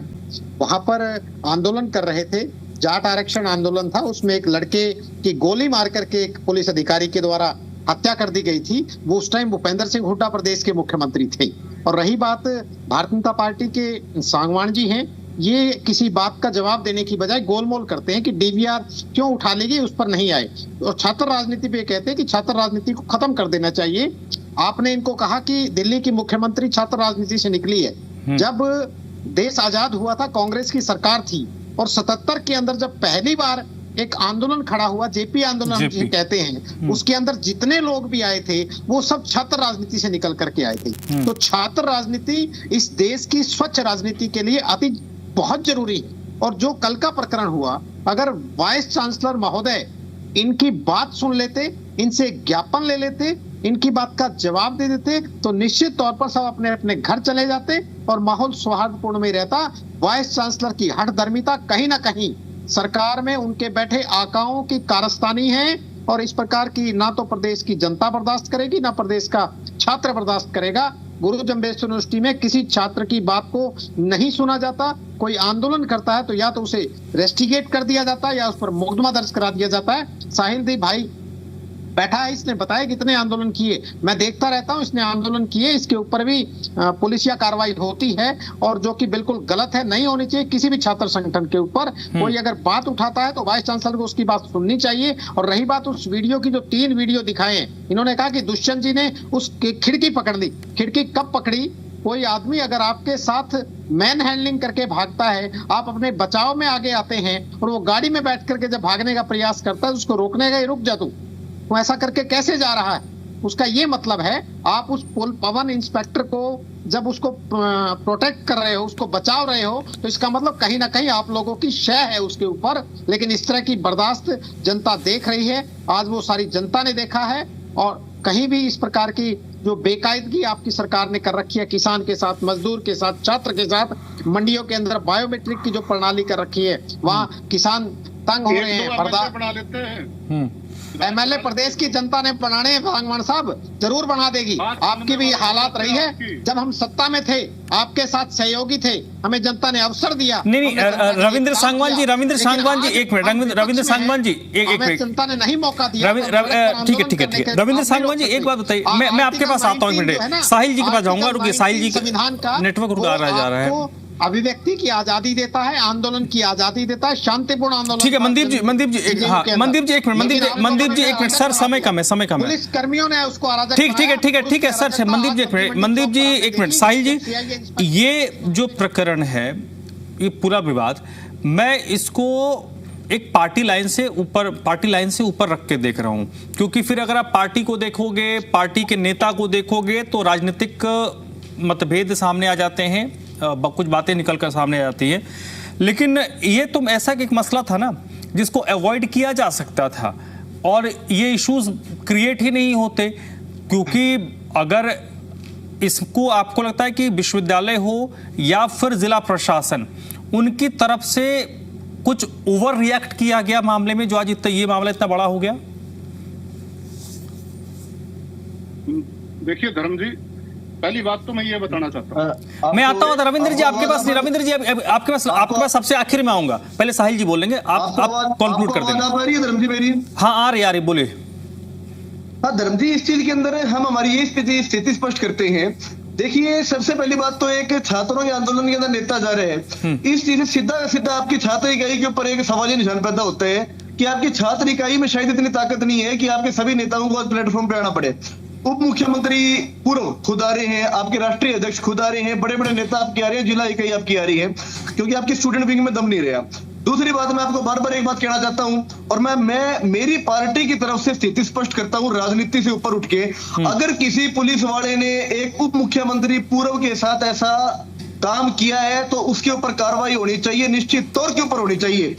वहां पर आंदोलन कर रहे थे, जाट आरक्षण आंदोलन था। उसमें एक लड़के की गोली मार करके एक पुलिस अधिकारी के द्वारा हत्या कर दी गई थी। वो उस टाइम भूपेंद्र सिंह हुड्डा प्रदेश के मुख्यमंत्री थे। और रही बात भारतीय जनता पार्टी के सांगवान जी हैं, ये किसी बात का जवाब देने की बजाय गोलमोल करते हैं कि डीवीआर क्यों उठा ली गई, उस पर नहीं आए। और छात्र राजनीति पे कहते हैं कि छात्र राजनीति को खत्म कर देना चाहिए। आपने इनको कहा कि दिल्ली की मुख्यमंत्री छात्र राजनीति से निकली है। जब देश आजाद हुआ था, कांग्रेस की सरकार थी, और 77 के अंदर जब पहली बार एक आंदोलन खड़ा हुआ, जेपी आंदोलन जिसे कहते हैं, उसके अंदर जितने लोग भी आए थे वो सब छात्र राजनीति से निकल करके आए थे। तो छात्र राजनीति इस देश की स्वच्छ राजनीति के लिए अति बहुत जरूरी है। और जो कल का प्रकरण हुआ, अगर वाइस चांसलर महोदय इनकी बात सुन लेते, इनसे ज्ञापन ले लेते, इनकी बात का जवाब दे देते, तो निश्चित तौर पर सब अपने अपने घर चले जाते और माहौल सौहार्दपूर्ण में रहता। वाइस चांसलर की हठधर्मिता कहीं ना कहीं सरकार में उनके बैठे आकाओं की कारस्तानी है और इस प्रकार की ना तो प्रदेश की जनता बर्दाश्त करेगी ना प्रदेश का छात्र बर्दाश्त करेगा। गुरु जम्बेश्वर यूनिवर्सिटी में किसी छात्र की बात को नहीं सुना जाता। कोई आंदोलन करता है तो या तो उसे रेस्टिगेट कर दिया जाता है या उस पर मुकदमा दर्ज करा दिया जाता है। साहिल दी भाई बैठा है, इसने बताया कितने आंदोलन किए, मैं देखता रहता हूं, इसने आंदोलन किए, इसके ऊपर भी पुलिसिया कार्रवाई होती है और जो कि बिल्कुल गलत है, नहीं होनी चाहिए किसी भी छात्र संगठन के ऊपर। कोई अगर बात उठाता है तो वाइस चांसलर को उसकी बात सुननी चाहिए। और रही बात उस वीडियो की, जो 3 वीडियो दिखाए हैं, इन्होंने कहा कि दुष्यंत जी ने उस खिड़की पकड़ ली। खिड़की कब पकड़ी? कोई आदमी अगर आपके साथ मैन हैंडलिंग करके भागता है, आप अपने बचाव में आगे आते हैं और वो गाड़ी में बैठ करके जब भागने का प्रयास करता है उसको रोकने का, रुक जा तू, वो ऐसा करके कैसे जा रहा है? उसका ये मतलब है आप उस पवन इंस्पेक्टर को जब उसको प्रोटेक्ट कर रहे हो, उसको बचाव रहे हो, तो इसका मतलब कहीं ना कहीं आप लोगों की शय है उसके ऊपर। लेकिन इस तरह की बर्दाश्त जनता देख रही है, आज वो सारी जनता ने देखा है। और कहीं भी इस प्रकार की जो बेकायदगी आपकी सरकार ने कर रखी है किसान के साथ, मजदूर के साथ, छात्र के साथ, मंडियों के अंदर बायोमेट्रिक की जो प्रणाली कर रखी है, वहाँ किसान तंग हो रहे हैं। बना लेते हैं एमएलए प्रदेश की जनता ने बनाने हैं भागवान साहब, जरूर बना देगी। आपकी भी हालात रही है, जब हम सत्ता में थे आपके साथ सहयोगी थे, हमें जनता ने अवसर दिया। नहीं, रविंद्र सांगवान जी, एक मिनट, रविंद्र सांगवान जी, एक मिनट, जनता ने नहीं मौका दिया। ठीक है। रविंद्र सांगवान जी, एक बात बताइए, मैं आपके पास आता हूँ, एक मिनट साहिल जी के पास जाऊंगा। रुकिए, साहिल जी, संविधान का नेटवर्क रुका जा रहा है। अभिव्यक्ति की आजादी देता है, आंदोलन की आजादी देता है, शांतिपूर्ण आंदोलन। ठीक है, मनदीप जी, मनदीप जी एक मिनट सर, समय कम है। पुलिस कर्मियों ने उसको अराजक ठीक है सर, मनदीप जी एक मिनट। साहिल जी, ये जो प्रकरण है, ये पूरा विवाद, मैं इसको एक पार्टी लाइन से ऊपर रख के देख रहा हूं, क्योंकि फिर अगर आप पार्टी को देखोगे, पार्टी के नेता को देखोगे, तो राजनीतिक मतभेद सामने आ जाते हैं, कुछ बातें निकलकर सामने आ जाती हैं। लेकिन ये तुम ऐसा एक मसला था ना जिसको अवॉइड किया जा सकता था और ये इश्यूज क्रिएट ही नहीं होते, क्योंकि अगर इसको आपको लगता है कि विश्वविद्यालय हो या फिर जिला प्रशासन, उनकी तरफ से कुछ ओवर रिएक्ट किया गया मामले में, जो आज ये मामला इतना बड़ा हो गया। देखिए धर्म जी, पहली बात तो मैं ये बताना चाहता हूँ, मैं आता हूँ रविंद्र जी आपके पास, आपके पास सबसे आखिर में आऊंगा, पहले साहिल जी बोलेंगे, आप कंक्लूड कर देंगे। धर्म जी मेरी, हाँ आ रही, बोलिए। हाँ धर्म जी, इस चीज के अंदर हम हमारी ये स्थिति स्पष्ट करते हैं। देखिए, सबसे पहली बात तो एक छात्रों के आंदोलन के अंदर नेता जा रहे हैं, इस चीज से सीधा आपकी छात्र इकाई के ऊपर एक सवाल निशान पैदा होता है कि आपकी छात्र इकाई में शायद इतनी ताकत नहीं है कि आपके सभी नेताओं को आज प्लेटफॉर्म पे आना पड़े। उप मुख्यमंत्री पूर्व खुद आ रहे हैं, आपके राष्ट्रीय अध्यक्ष खुद आ रहे हैं, बड़े बड़े नेता आपके आ रहे हैं, जिला इकाई आपकी आ रही है, क्योंकि आपकी स्टूडेंट विंग में दम नहीं रहा। दूसरी बात, मैं आपको बार बार एक बात कहना चाहता हूं, और मैं मेरी पार्टी की तरफ से स्थिति स्पष्ट करता हूं, राजनीति से ऊपर उठ के, अगर किसी पुलिस वाले ने एक उप मुख्यमंत्री पूर्व के साथ ऐसा काम किया है तो उसके ऊपर कार्रवाई होनी चाहिए, निश्चित तौर के ऊपर होनी चाहिए।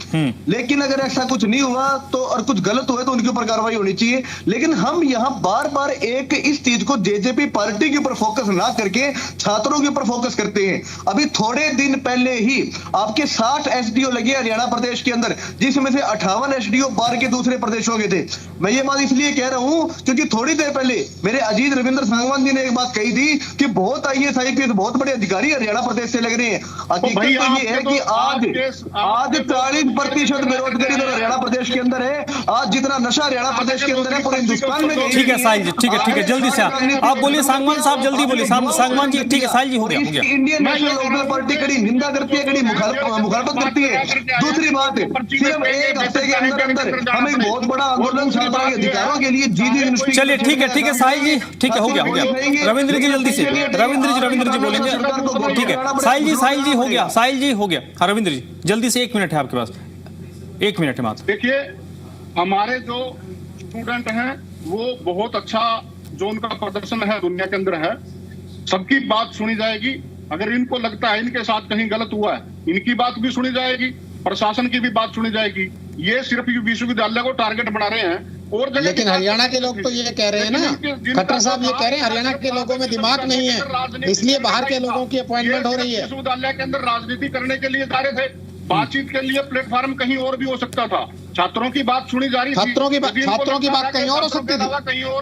लेकिन अगर ऐसा कुछ नहीं हुआ तो, और कुछ गलत हुआ तो उनके ऊपर कार्रवाई होनी चाहिए। लेकिन हम यहाँ बार बार एक इस चीज को जेजेपी पार्टी के ऊपर फोकस ना करके छात्रों के ऊपर फोकस करते हैं। अभी थोड़े दिन पहले ही आपके 60 एसडीओ लगे हरियाणा प्रदेश के अंदर, जिसमें से 58 एसडीओ बाहर के दूसरे प्रदेशों के थे। मैं ये बात इसलिए कह रहा हूं क्योंकि थोड़ी देर पहले मेरे अजीत रविंद्र सांगवान जी ने एक बात कही थी कि बहुत IAS IPS बहुत बड़े अधिकारी हरियाणा प्रदेश से लग रहे हैं। हकीकत तो ये है कि आज 40% बेरोजगारी तो हरियाणा प्रदेश के अंदर है। आज जितना नशा हरियाणा प्रदेश के अंदर है पूरे हिंदुस्तान में। ठीक है साहिल जी, ठीक है जल्दी से आप बोलिए, सांगवान साहब जल्दी बोलिए। सांगवान जी, ठीक है साहिल जी, हो गया। इंडियन नेशनल लोकदल पार्टी कड़ी निंदा करती है, कड़ी मुखालफत करती है। दूसरी बात, सिर्फ एक हफ्ते के अंदर हम एक बहुत बड़ा आंदोलन छात्रों के अधिकारों के लिए जी। चलिए ठीक है साहिल जी, ठीक है, हो गया। रविंद्र जी जल्दी से, रविंद्र जी बोलेंगे। ठीक है साहिल जी हो गया। हाँ रविंद्र जी जल्दी से, 1 मिनट है आपके पास, 1 मिनट है मात्र। देखिए, हमारे जो स्टूडेंट हैं वो बहुत अच्छा जो उनका प्रदर्शन है दुनिया के अंदर है, सबकी बात सुनी जाएगी। अगर इनको लगता है इनके साथ कहीं गलत हुआ है, इनकी बात भी सुनी जाएगी, प्रशासन की भी बात सुनी जाएगी। ये सिर्फ विश्वविद्यालय को टारगेट बना रहे हैं। और लेकिन हरियाणा के लोग तो ये कह रहे हैं ना, खट्टर साहब ये कह रहे हैं हरियाणा के लोगों में दिमाग नहीं है, इसलिए बाहर के लोगों की अपॉइंटमेंट हो रही है। विश्वविद्यालय के अंदर राजनीति करने के लिए जा रहे थे, बातचीत के लिए प्लेटफॉर्म कहीं और भी हो सकता था। छात्रों की बात सुनी जा रही थी। छात्रों की बात कहीं और हो सकती थी।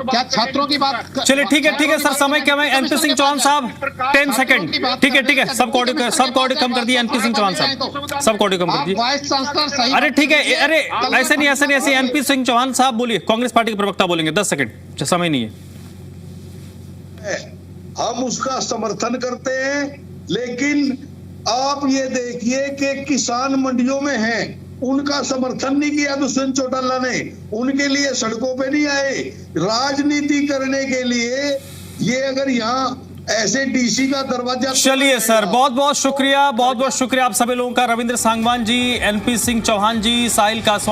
क्या छात्रों की बात? चलिए ठीक है सर, समय क्या है? एनपी सिंह चौहान साहब 10 सेकंड। ठीक है, सब कोड कम कर दिया एनपी सिंह चौहान साहब, सब कोड कम कर दिया। वाइस चांसलर सही। अरे ठीक है, अरे ऐसे नहीं, एनपी सिंह चौहान साहब बोलिए, कांग्रेस पार्टी के प्रवक्ता बोलेंगे, 10 सेकंड, समय नहीं है। हम उसका समर्थन करते हैं, लेकिन आप ये देखिए कि किसान मंडियों में हैं, उनका समर्थन नहीं किया दुष्यंत चौटाला ने, उनके लिए सड़कों पे नहीं आए। राजनीति करने के लिए ये अगर यहाँ ऐसे डीसी का दरवाजा। चलिए सर, बहुत बहुत शुक्रिया आप सभी लोगों का। रविंद्र सांगवान जी, एनपी सिंह चौहान जी, साहिल कासवानी